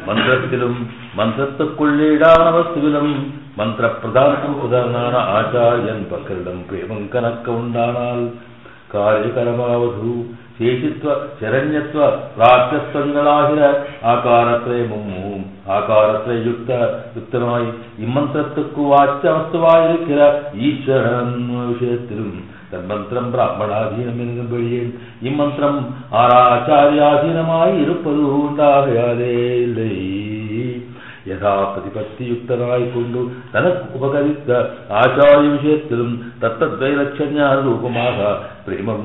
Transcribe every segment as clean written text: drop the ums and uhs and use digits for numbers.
మంత్రస్థిలం మంత్రత్తుకుళ్ళీడానవస్తువిలం మంత్ర ప్రధాన ఆచార్యన్ పకరణం ప్రేమం కనక్క ఉండానాల్ కార్యకరమావధు శేషిత్వ శరణ్యత్వ ప్రాప్యత్వంగళాహిర ആകാരത്രയുക്തമായി ഇമ്മന്ത്രത്തുക്കു വാച്യവസ്തുവായിരിക്കിற ഈശ്വരൻ വിഷയത്തിലും തന്മന്ത്രം ബ്രാഹ്മണാധീനം എന്നും വഴിയേ ഇമ്മന്ത്രം ആരാചാര്യാധീനമായി ഇരുപ്പതു ഉണ്ടാകയാലേ ഇല്ലേ യഥാപ്രതിപത്തിയുക്തനായിക്കൊണ്ടു തനക്ക് ഉപകരിച്ച ആചാര്യ വിഷയത്തിലും തത്തദ്വൈലക്ഷണ്യാരൂപമാക പ്രേമം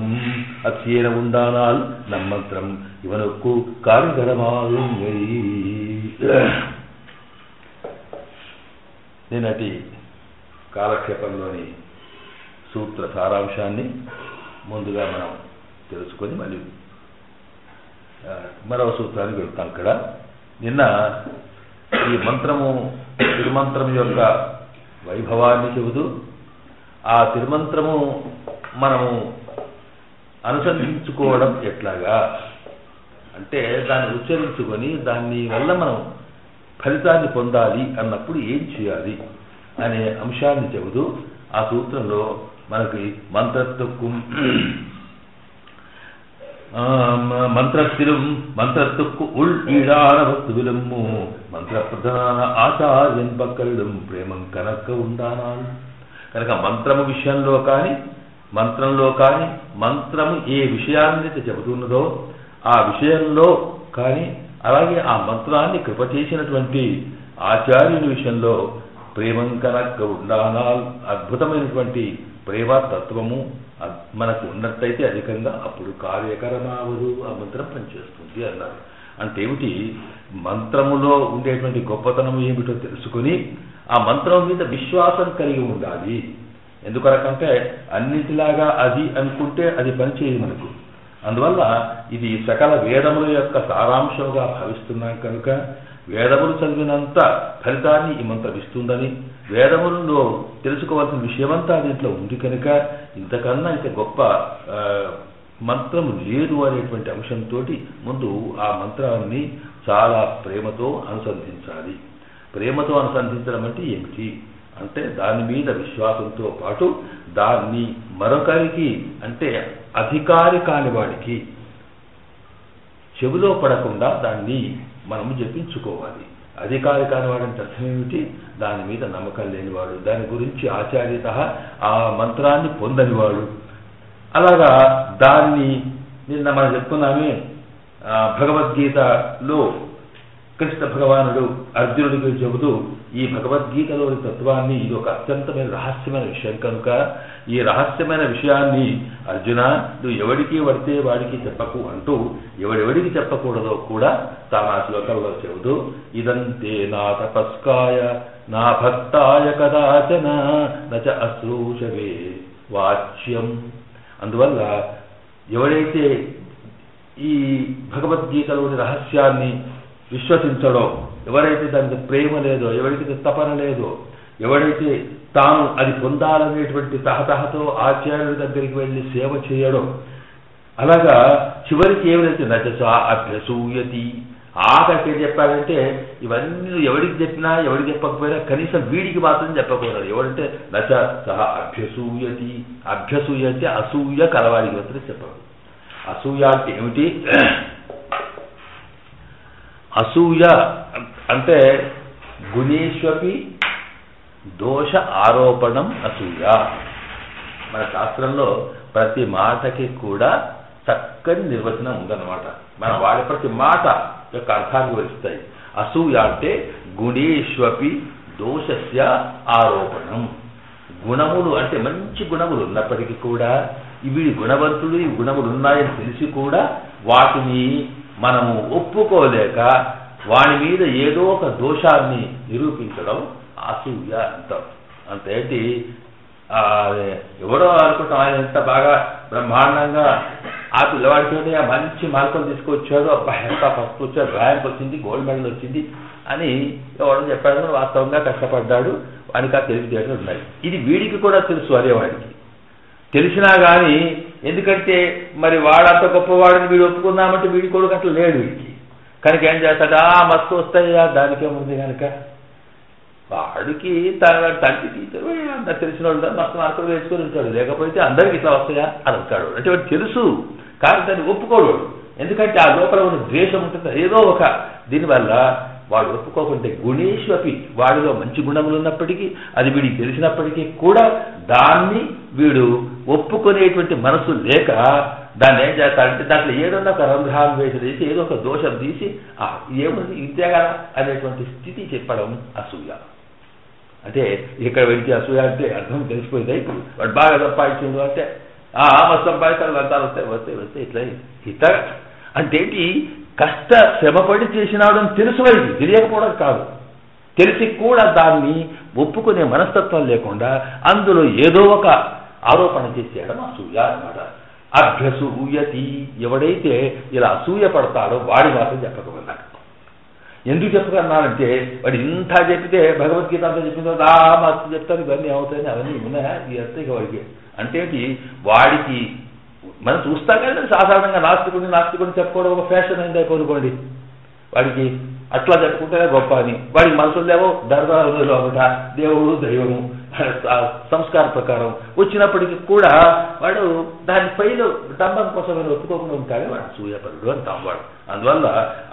അക്ഷീണമുണ്ടാനാൽ നമ്മന്ത്രം ഇവനൊക്കു കാര്യകരമാകും. నిన్నటి కాలక్షేపంలోని సూత్ర సారాంశాన్ని ముందుగా మనం తెలుసుకొని మళ్ళీ మరో సూత్రానికి వెళ్తాం. ఇక్కడ నిన్న ఈ మంత్రము తిరుమంత్రం యొక్క వైభవాన్ని చెబుతూ ఆ తిరుమంత్రము మనము అనుసంధించుకోవడం ఎట్లాగా అంటే దాన్ని ఉచ్చరించుకొని దాన్ని వల్ల మనం ఫలితాన్ని పొందాలి అన్నప్పుడు ఏం చేయాలి అనే అంశాన్ని చెబుతూ ఆ సూత్రంలో మనకి మంత్రత్తుకు మంత్రస్థిరం మంత్రత్తుకు ఉల్ ఈడాన వస్తువులమ్ము మంత్ర ప్రధాన ఆచార్యం పక్కడం ప్రేమం కనక్క ఉండానాలు. కనుక మంత్రము విషయంలో కానీ మంత్రంలో కానీ మంత్రము ఏ విషయాన్ని చెబుతున్నదో ఆ విషయంలో కానీ అలాగే ఆ మంత్రాన్ని కృప చేసినటువంటి ఆచార్యుని విషయంలో ప్రేమం కనక్క ఉండానాల్ అద్భుతమైనటువంటి ప్రేమ తత్వము మనకు ఉన్నట్టయితే అధికంగా అప్పుడు కార్యకరమావదు ఆ మంత్రం పనిచేస్తుంది అన్నారు. అంటే ఏమిటి, మంత్రములో ఉండేటువంటి గొప్పతనం ఏమిటో తెలుసుకుని ఆ మంత్రం మీద విశ్వాసం కలిగి ఉండాలి. ఎందుకొరకంటే అన్నిటిలాగా అది అనుకుంటే అది పనిచేయదు మనకు. అందువల్ల ఇది సకల వేదముల యొక్క సారాంశంగా భావిస్తున్నాం కనుక వేదములు చదివినంత ఫలితాన్ని ఈ మంత్రం ఇస్తుందని, వేదములలో తెలుసుకోవాల్సిన విషయమంతా దీంట్లో ఉంది కనుక ఇంతకన్నా ఇంత గొప్ప మంత్రము లేదు అనేటువంటి అంశంతో ముందు ఆ మంత్రాన్ని చాలా ప్రేమతో అనుసంధించాలి. ప్రేమతో అనుసంధించడం అంటే ఏమిటి అంటే దాని మీద విశ్వాసంతో పాటు దాన్ని మరొకరికి అంటే అధికారి కాని వాడికి చెవిలో పడకుండా దాన్ని మనము జపించుకోవాలి. అధికారి కానివాడంటే అర్థం ఏమిటి? దాని మీద నమ్మకం లేనివాడు, దాని గురించి ఆచార్యత ఆ మంత్రాన్ని పొందనివాడు. అలాగా దాన్ని నిన్న మనం చెప్పుకున్నామే, భగవద్గీతలో కృష్ణ భగవానుడు అర్జునుడికి చెబుతూ ఈ భగవద్గీతలోని తత్వాన్ని ఇది ఒక అత్యంతమైన రహస్యమైన విషయం కనుక ఈ రహస్యమైన విషయాన్ని అర్జున నువ్వు ఎవడికి పడితే వాడికి చెప్పకు అంటూ ఎవడెవడికి చెప్పకూడదో కూడా తాను ఆ శ్లోకంలో చెబుతూ ఇదంతే నా తపస్కాయ నా భక్తాయ కదాచన నచ అశ్రూషవే వాచ్యం. అందువల్ల ఎవడైతే ఈ భగవద్గీతలోని రహస్యాన్ని విశ్వసించడో, ఎవరైతే దానికి ప్రేమ లేదో, ఎవరికి తపన లేదో, ఎవడైతే తాను అది పొందాలనేటువంటి తహతహతో ఆచార్యుడి దగ్గరికి వెళ్ళి సేవ చేయడం, అలాగా చివరికి ఏమైతే నచ అభ్యసూయతి. ఆఖరికి ఏం చెప్పాడంటే ఇవన్నీ ఎవరికి చెప్పినా ఎవరికి చెప్పకపోయినా కనీసం వీడికి మాత్రం చెప్పకూడదు. ఎవడంటే నచ సహ అభ్యసూయతి. అభ్యసూయతి అసూయ కలవాడికి మాత్రం చెప్పదు. అసూయ అంటే ఏమిటి? అసూయ అంటే గుణేశ్వపి దోష ఆరోపణం అసూయ. మన శాస్త్రంలో ప్రతి మాటకి కూడా చక్కని నిర్వచనం ఉందన్నమాట. మనం వాడే ప్రతి మాట యొక్క అర్థాన్ని వివరిస్తాయి. అసూయ అంటే గుణేశ్వపి దోషస్య ఆరోపణం. గుణములు అంటే మంచి గుణములు ఉన్నప్పటికీ కూడా ఇవి గుణవంతుడు, ఈ గుణములు ఉన్నాయని తెలిసి కూడా వాటిని మనము ఒప్పుకోలేక వాడి మీద ఏదో ఒక దోషాన్ని నిరూపించడం అసూయ అంటాం. అంతేంటి ఎవరో అనుకుంటాం ఆయన ఎంత బాగా బ్రహ్మాండంగా ఆ పిల్లవాడితోనే ఆ మంచి మార్కులు తీసుకొచ్చాడు, అబ్బాయి ఎంత ఫస్ట్ వచ్చాడు, ర్యాంక్ వచ్చింది, గోల్డ్ మెడల్ వచ్చింది అని ఎవరో చెప్పాడు. వాస్తవంగా కష్టపడ్డాడు, వాడికి ఆ తెలివితేటలు ఉన్నాయి. ఇది వీడికి కూడా తెలుసు, అనేవాడికి తెలిసినా కానీ ఎందుకంటే మరి వాడంత గొప్పవాడిని వీడు ఒప్పుకుందామంటే వీడి కొడుకు అట్లా లేడు వీడికి. కనుక ఏం చేస్తాడు? మస్తు వస్తాయా దానికేముంది కనుక వాడికి తన తండ్రి టీచరు అందరు తెలిసిన వాళ్ళు మస్తు మార్కులు వేసుకొని ఉంటాడు, లేకపోతే అందరికి ఇట్లా వస్తాయా అని అంటాడు. అంటే వాడు తెలుసు కానీ దాన్ని ఒప్పుకోడు. ఎందుకంటే ఆ లోపల ఉన్న ద్వేషం ఉంటుంది ఏదో ఒక దీనివల్ల వాడు ఒప్పుకోకుంటే గుణేశ్వపి వాడిలో మంచి గుణములు ఉన్నప్పటికీ అది వీడికి తెలిసినప్పటికీ కూడా దాన్ని వీడు ఒప్పుకునేటువంటి మనసు లేక దాన్ని ఏం చేస్తాడంటే దాంట్లో ఏదన్నా ఒక రంధ్రాన్వేషణ చేసి ఏదో ఒక దోషం తీసి ఏముంది ఇంతే కదా అనేటువంటి స్థితి చెప్పడం అసూయ. అంటే ఇక్కడ వెళ్తే అసూయ అంటే అర్థం తెలిసిపోయింది. ఇప్పుడు వాడు బాగా సంపాదించిండు అంటే మస్తు సంపాదిస్తాడు, అంతా వస్తాయి ఇట్లా అంటే కష్ట శ్రమపడి చేసినాడని తెలుసు వాడికి, తెలియకపోవడం కాదు. తెలిసి కూడా దాన్ని ఒప్పుకునే మనస్తత్వం లేకుండా అందులో ఏదో ఒక ఆరోపణ చేసేయడం అసూయ అన్నమాట. అభ్యసూయతి. ఎవడైతే ఇలా అసూయ పడతాడో వాడి మాత్రం చెప్పకమన్నాడు. ఎందుకు చెప్పకన్నాడంటే వాడు ఇంత చెప్తే భగవద్గీత అంతా చెప్పిన తర్వాత మస్తు చెప్తారు, ఇవన్నీ అవుతాయని అవన్నీ ఉన్నాయా ఈ అంతే వాడికి అంటే వాడికి మనం చూస్తాం కానీ సాధారణంగా నాస్తికుడిని చెప్పుకోవడం ఒక ఫ్యాషన్ అయింది అయిపోనుకోండి. వాడికి అట్లా చెప్పుకుంటేనే గొప్ప అని వాడికి మనసులేవో దర్గాలో ఒకట దేవుడు దైవము సంస్కార ప్రకారం వచ్చినప్పటికీ కూడా వాడు దాని పైన డంబం కోసం ఒప్పుకోకుండా ఉంటాడే వాడు సూయపరుడు అంటాం వాడు. అందువల్ల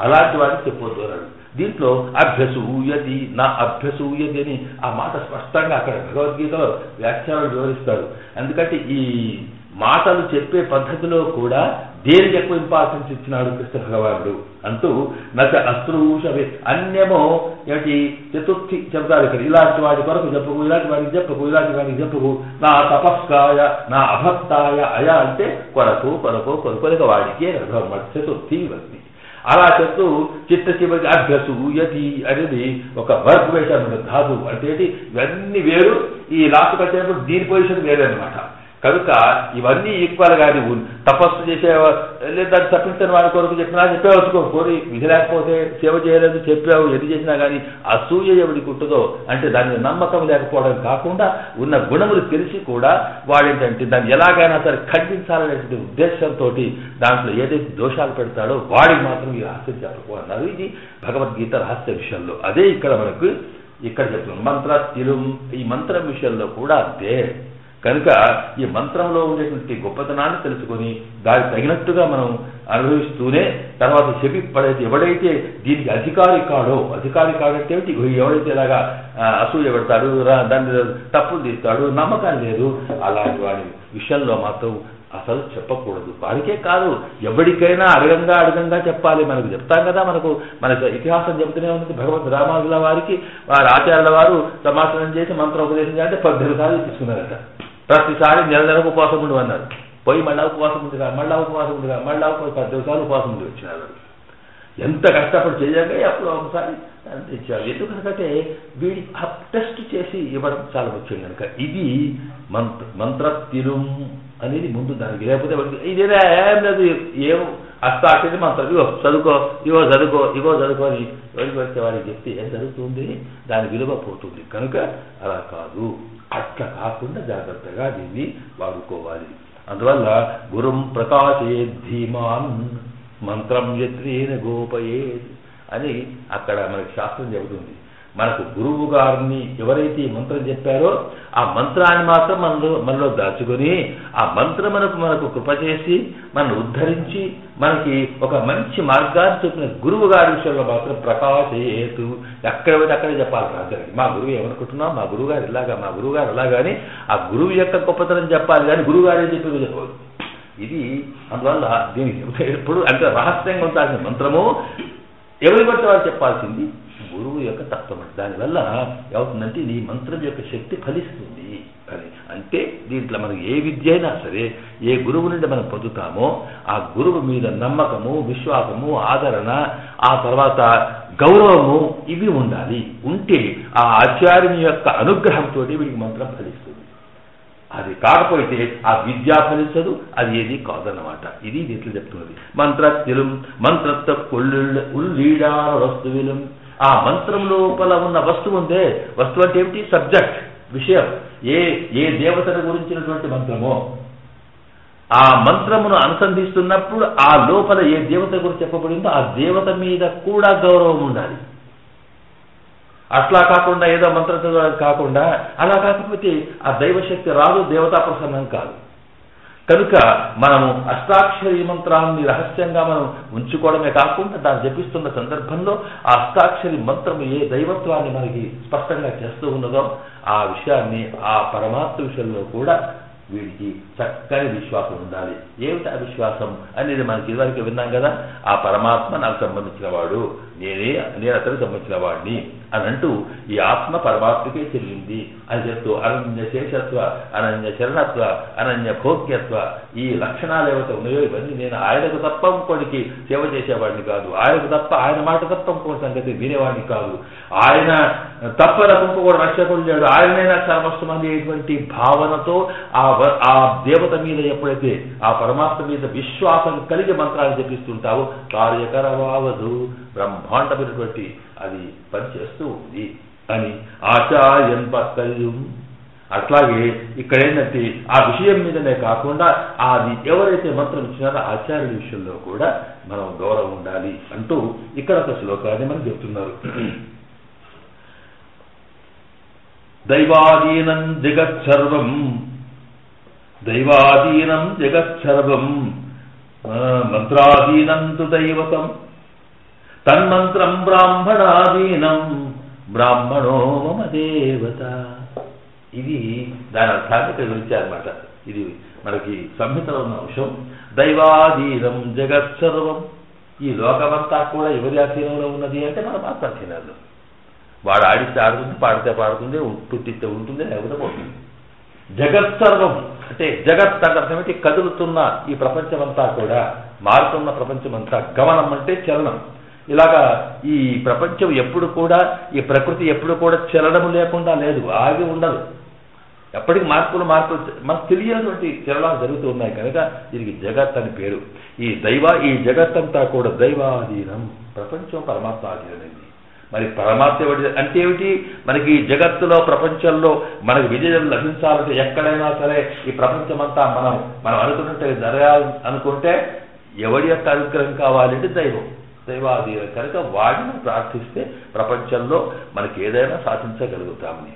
అలాంటి వాడిని చెప్పొద్దు అన్నాడు. దీంట్లో అభ్యసూయతి నా అభ్యసూయతి అని ఆ మాట స్పష్టంగా అక్కడ భగవద్గీతలో వ్యాఖ్యానాలు వివరిస్తారు. ఎందుకంటే ఈ మాటలు చెప్పే పద్ధతిలో కూడా దేనికి ఎక్కువ ఇంపార్టెన్స్ ఇచ్చినాడు కృష్ణ భగవానుడు అంటూ నచ అస్త్రూషవే. అన్యమో ఏమిటి చతుర్థి చెప్తారు ఇక్కడ. ఇలాంటి వాడి కొరకు చెప్పకు, ఇలాంటి వాడికి చెప్పకు, ఇలాంటి వాడికి చెప్పకు. నా తపస్కాయ నా అభక్తాయ అయ అంటే కొరకు వాడికే చతుర్థి వస్తుంది. అలా చెప్తూ చిత్త చివరికి అభ్యసూయతి అనేది ఒక వర్క్ వేశారు ధాతు అంటే ఇవన్నీ వేరు. ఈ లాస్ట్ వచ్చేటప్పుడు దీని పొజిషన్ వేరే అనమాట. కనుక ఇవన్నీ ఈక్వల్ గా తపస్సు చేసే లేదా తప్పించని వాడి కొరకు చెప్పినా చెప్పేవచ్చు, కోరి విధి లేకపోతే సేవ చేయలేదు చెప్పావు, ఎది చేసినా కానీ అసూయ ఎవడికి ఉంటుందో అంటే దాని నమ్మకం లేకపోవడం కాకుండా ఉన్న గుణములు తెలిసి కూడా వాడేంటంటే దాన్ని ఎలాగైనా సరే ఖండించాలనేటువంటి ఉద్దేశంతో దాంట్లో ఏదైతే దోషాలు పెడతాడో వాడికి మాత్రం ఈ రహస్యం చెప్పకపోతున్నారు. ఇది భగవద్గీత రహస్య విషయంలో. అదే ఇక్కడ మనకు ఇక్కడ చెప్తున్నాం మంత్రస్థిరం. ఈ మంత్రం విషయంలో కూడా అంతే. కనుక ఈ మంత్రంలో ఉండేటువంటి గొప్పతనాన్ని తెలుసుకొని దానికి తగినట్టుగా మనం అనుభవిస్తూనే తర్వాత ఎవడైతే దీనికి అధికారి కాడంటే ఎవడైతే ఇలాగా అసూయ పెడతాడు, దాన్ని తప్పులు తీస్తాడు, నమ్మకం లేదు, అలాంటి వాడి విషయంలో మాత్రం అసలు చెప్పకూడదు. వాడికే కాదు, ఎవరికైనా అడగంగా చెప్పాలి. మనకు చెప్తాం కదా, మన ఇతిహాసం చెబుతూనే ఉంది. భగవంతు రామానుజుల వారికి వారి ఆచార్యుల వారు సమాసనం చేసి మంత్రోపదేశం చేస్తే 18 సార్లు తీసుకున్నారట. ప్రతిసారి నెలకు ఉపవాసం ఉండి అన్నారు. పోయి మళ్ళా ఉపవాసం ఉండిగా, మళ్ళా 18 సార్లు ఉపవాసం ఉండి వచ్చినారు. ఎంత కష్టపడి చేయగా అప్పుడు ఒకసారి ఇచ్చారు. ఎందుకంటే వీడి టెస్ట్ చేసి ఇవ్వడం చాలా ముఖ్యం కనుక ఇది మంత్రతిలు అనేది ముందు దానికి. లేకపోతే ఇదేనా ఏం లేదు, ఏం అష్టాక్షరి మంత్రం చదువుకో అని ఎవరికి వస్తే వారికి చెప్తే ఏం జరుగుతుంది, దాని విలువ పోతుంది. కనుక అలా కాదు, అట్లా కాకుండా జాగ్రత్తగా దీన్ని వాడుకోవాలి. అందువల్ల గురుం ప్రకాశే ధీమాన్ మంత్రం యత్రేన గోపయేత్ అని అక్కడ మనకి శాస్త్రం చెబుతుంది. మనకు గురువు గారిని ఎవరైతే ఈ మంత్రం చెప్పారో ఆ మంత్రాన్ని మాత్రం మనలో దాచుకొని ఆ మంత్రం మనకు కృప చేసి మనల్ని ఉద్ధరించి మనకి ఒక మంచి మార్గాన్ని చెప్పిన గురువు గారి విషయంలో మాత్రం ప్రకాశయేతు. ఎక్కడ పోతే అక్కడే చెప్పాలి రాజానికి. మా గురువు ఏమనుకుంటున్నాం, మా గురువు గారు ఇలాగా, మా గురువు గారు అలాగా అని ఆ గురువు యొక్క గొప్పతనం చెప్పాలి, కానీ గురువు గారే చెప్పి చెప్పవద్దు. ఇది అందువల్ల దీనికి ఎప్పుడు అంటే రహస్యంగా ఉండాల్సిన మంత్రము ఎవరి బట్టి వారు చెప్పాల్సింది గురువు యొక్క తత్వం. దానివల్ల ఏమవుతుందంటే ఈ మంత్రం యొక్క శక్తి ఫలిస్తుంది అని. అంటే దీంట్లో మనకి ఏ విద్య అయినా సరే ఏ గురువు నుండి మనం పొందుతామో ఆ గురువు మీద నమ్మకము, విశ్వాసము, ఆదరణ, ఆ తర్వాత గౌరవము ఇవి ఉండాలి. ఉంటే ఆ ఆచార్యుని యొక్క అనుగ్రహంతో వీడికి మంత్రం ఫలిస్తుంది. అది కాకపోతే ఆ విద్య ఫలించదు, అది ఏది కాదన్నమాట. ఇది దీంట్లో చెప్తున్నది. మంత్రత్తిలం మంత్రత్త ఉల్లీడార వస్తువులం. ఆ మంత్రం లోపల ఉన్న వస్తువు ఉందే, వస్తువు అంటే ఏమిటి, సబ్జెక్ట్, విషయం. ఏ దేవతల గురించినటువంటి మంత్రమో ఆ మంత్రమును అనుసంధిస్తున్నప్పుడు ఆ లోపల ఏ దేవత గురించి చెప్పబడిందో ఆ దేవత మీద కూడా గౌరవం ఉండాలి. అట్లా కాకుండా ఏదో మంత్రంతో కాకుండా, అలా కాకపోతే ఆ దైవశక్తి రాదు, దేవతా ప్రసన్నం కాదు. కనుక మనము అష్టాక్షరి మంత్రాన్ని రహస్యంగా మనం ఉంచుకోవడమే కాకుండా దాన్ని జపిస్తున్న సందర్భంలో ఆ అష్టాక్షరి మంత్రము ఏ దైవత్వాన్ని మనకి స్పష్టంగా చేస్తూ ఉన్నదో ఆ విషయాన్ని ఆ పరమాత్మ విషయంలో కూడా వీడికి చక్కని విశ్వాసం ఉండాలి. ఏమిటి ఆ విశ్వాసం అనేది మనకి ఇదివరకు విన్నాం కదా. ఆ పరమాత్మ నాకు సంబంధించిన వాడు, నేను అతనికి సంబంధించిన వాడిని అని అంటూ ఈ ఆత్మ పరమాత్మకే చెల్లింది అని చెప్తూ అనన్య శేషత్వ, అనన్య చరణత్వ, అనన్య భోగ్యత్వ ఈ లక్షణాలు ఏవైతే ఉన్నాయో ఇవన్నీ నేను ఆయనకు తప్ప ఇంకోటికి సేవ చేసేవాడిని కాదు, ఆయనకు తప్ప ఆయన మాట తప్ప ఇంకోటి సంగతి వినేవాడిని కాదు, ఆయన తప్ప నాకు ఇంకొకటి రక్షకుడు లేడు, ఆయననే నాకు సర్వస్వం అనేటువంటి భావనతో ఆ దేవత మీద ఎప్పుడైతే ఆ పరమాత్మ మీద విశ్వాసం కలిగి మంత్రాన్ని జపిస్తుంటావో కార్యకరవావదు బ్రహ్మాండమైనటువంటి అది పనిచేస్తూ ఉంది అని ఆచార్యన్ పక్కలు. అట్లాగే ఇక్కడ ఏంటంటే ఆ విషయం మీదనే కాకుండా అది ఎవరైతే మంత్రం ఇచ్చినారో ఆచార్యుల విషయంలో కూడా మనం గౌరవం ఉండాలి అంటూ ఇక్కడ ఒక శ్లోకాన్ని మనం చెప్తున్నారు. దైవాధీనం జగత్సర్వం, దైవాధీనం జగత్సర్వం మంత్రాధీనం తు దైవతం తన్మంత్రం బ్రాహ్మణాధీనం బ్రాహ్మణో మమ దేవత. ఇది దాని అర్థాన్ని ఇక్కడ వివరించారన్నమాట. ఇది మనకి సంహితలో ఉన్న అంశం. దైవాధీనం జగత్సర్వం, ఈ లోకమంతా కూడా ఎవరి అధీనంలో ఉన్నది అంటే మన మాత్రం అధీనంలో. వాడు ఆడిస్తే ఆడుతుంది, పాడితే పాడుతుంది, పుట్టిస్తే ఉంటుంది, లేకపోతే పోతుంది. జగత్సర్వం అంటే జగత్ అంటే అర్థం ఏంటి, కదులుతున్న ఈ ప్రపంచమంతా కూడా, మారుతున్న ప్రపంచమంతా. గమనం అంటే చలనం. ఇలాగా ఈ ప్రపంచం ఎప్పుడు కూడా, ఈ ప్రకృతి ఎప్పుడు కూడా చలనము లేకుండా లేదు, ఆగి ఉండదు. ఎప్పటికీ మార్పులు మనకు తెలియనటువంటి చలనాలు జరుగుతూ ఉన్నాయి కనుక దీనికి జగత్ అని పేరు. ఈ జగత్తంతా కూడా దైవాధీనం, ప్రపంచం పరమాత్మ అధీనమైంది. మరి పరమాత్మ అంటే ఏమిటి, మనకి జగత్తులో ప్రపంచంలో మనకు విజయం లభించాలంటే ఎక్కడైనా సరే ఈ ప్రపంచమంతా మనం అనుకున్నట్టు జరగాలి అనుకుంటే ఎవరి యొక్క అనుగ్రహం కావాలంటే దైవాధీనం కనుక వాడిని ప్రార్థిస్తే ప్రపంచంలో మనకి ఏదైనా సాధించగలుగుతామని.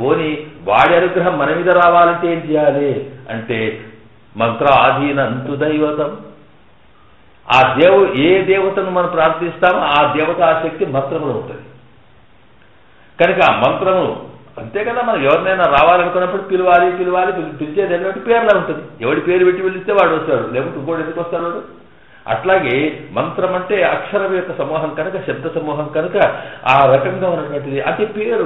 పోని వాడి అనుగ్రహం మన మీద రావాలంటే ఏం చేయాలి అంటే మంత్రాధీనంతు దైవతం. ఆ ఏ దేవతను మనం ప్రార్థిస్తామో ఆ దేవత ఆ శక్తి మంత్రములో ఉంటుంది కనుక ఆ మంత్రము అంతే కదా. మనం ఎవరినైనా రావాలనుకున్నప్పుడు పిలవాలి పిలిచేది ఎన్నటి పేర్లా ఉంటుంది. ఎవడి పేరు పెట్టి పిలిస్తే వాడు వస్తాడు, లేకపోతే ఇంకోటి ఎందుకు వస్తాడు వాడు. అట్లాగే మంత్రం అంటే అక్షరం యొక్క సమూహం కనుక, శబ్ద సమూహం కనుక ఆ రకంగా ఉన్నటువంటిది. అంటే పేరు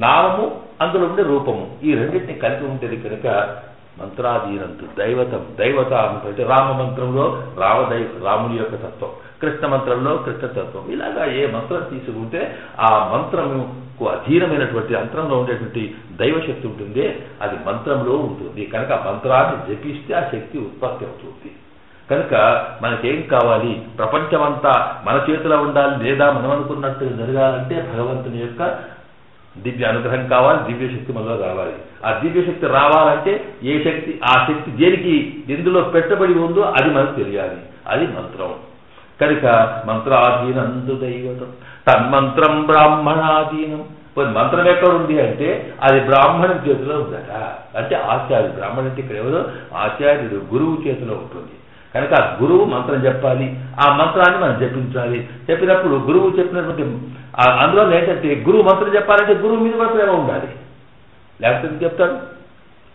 నామము అందులో ఉండే రూపము ఈ రెండింటిని కలిపి ఉంటుంది కనుక మంత్రాధీనంతు దైవతం. దైవత అంటే రామ మంత్రంలో రాముని యొక్క తత్వం, కృష్ణ మంత్రంలో కృష్ణ తత్వం. ఇలాగా ఏ మంత్రం తీసుకుంటే ఆ మంత్రముకు అధీనమైనటువంటి మంత్రంలో ఉండేటువంటి దైవశక్తి ఉంటుంది, అది మంత్రంలో ఉంటుంది కనుక మంత్రాన్ని జపిస్తే ఆ శక్తి ఉత్పత్తి అవుతుంది. కనుక మనకేం కావాలి, ప్రపంచమంతా మన చేతిలో ఉండాలి లేదా మనం అనుకున్నట్టు జరగాలంటే భగవంతుని యొక్క దివ్య అనుగ్రహం కావాలి, దివ్యశక్తి మనలో రావాలి. ఆ దివ్యశక్తి రావాలంటే ఏ శక్తి ఆ శక్తి దేనికి ఎందులో పెట్టబడి ఉందో అది మనకు తెలియాలి, అది మంత్రం. కనుక మంత్రాధీనందు దైవతం తన్మంత్రం బ్రాహ్మణాధీనం. మంత్రం ఎక్కడ ఉంది అంటే అది బ్రాహ్మణుడి చేతిలో ఉందట. అంటే ఆచార్యుడు, బ్రాహ్మణుడి ఇక్కడ ఎవరు ఆచార్యుడు గురువు చేతిలో ఉంటుంది కనుక ఆ గురువు మంత్రం చెప్పాలి, ఆ మంత్రాన్ని మనం జపించాలి. చెప్పినప్పుడు గురువు చెప్పినటువంటి అందులో ఏంటంటే గురువు మంత్రం చెప్పాలంటే గురువు మీద కూడా ప్రేమ ఉండాలి, లేకపోతే చెప్తాడు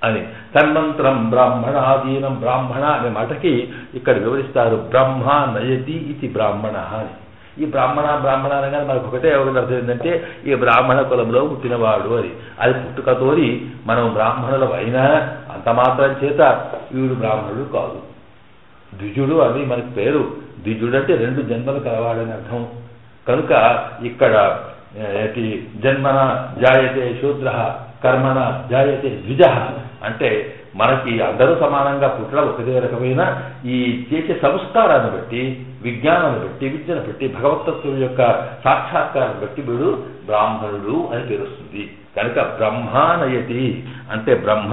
అని. తన్మంత్రం బ్రాహ్మణాధీనం. బ్రాహ్మణ అనే మాటకి ఇక్కడ వివరిస్తారు బ్రహ్మ నయతి ఇది బ్రాహ్మణ అని. ఈ బ్రాహ్మణ అనగానే మనకు ఒకటే అర్థం ఏంటంటే ఈ బ్రాహ్మణ కులంలో పుట్టినవాడు అని. అది పుట్టుకతోని మనం బ్రాహ్మణులు అయినా అంత మాత్రం చేత వీడు బ్రాహ్మణుడు కాదు, ద్విజుడు అని మనకి పేరు. ద్విజుడు అంటే 2 జన్మలు కలవాడని అర్థం. కనుక ఇక్కడ జన్మన జాయతే శూద్ర కర్మణ జాయతే ద్విజ అంటే మనకి అందరూ సమానంగా పుట్టడం ఒకదే రకమైన ఈ చేసే సంస్కారాన్ని బట్టి, విజ్ఞానాన్ని బట్టి, విద్యను బట్టి, భగవతత్వం యొక్క సాక్షాత్కారాన్ని బట్టి వీడు బ్రాహ్మణుడు అని పేరుస్తుంది. కనుక బ్రహ్మానయతి అంటే బ్రహ్మ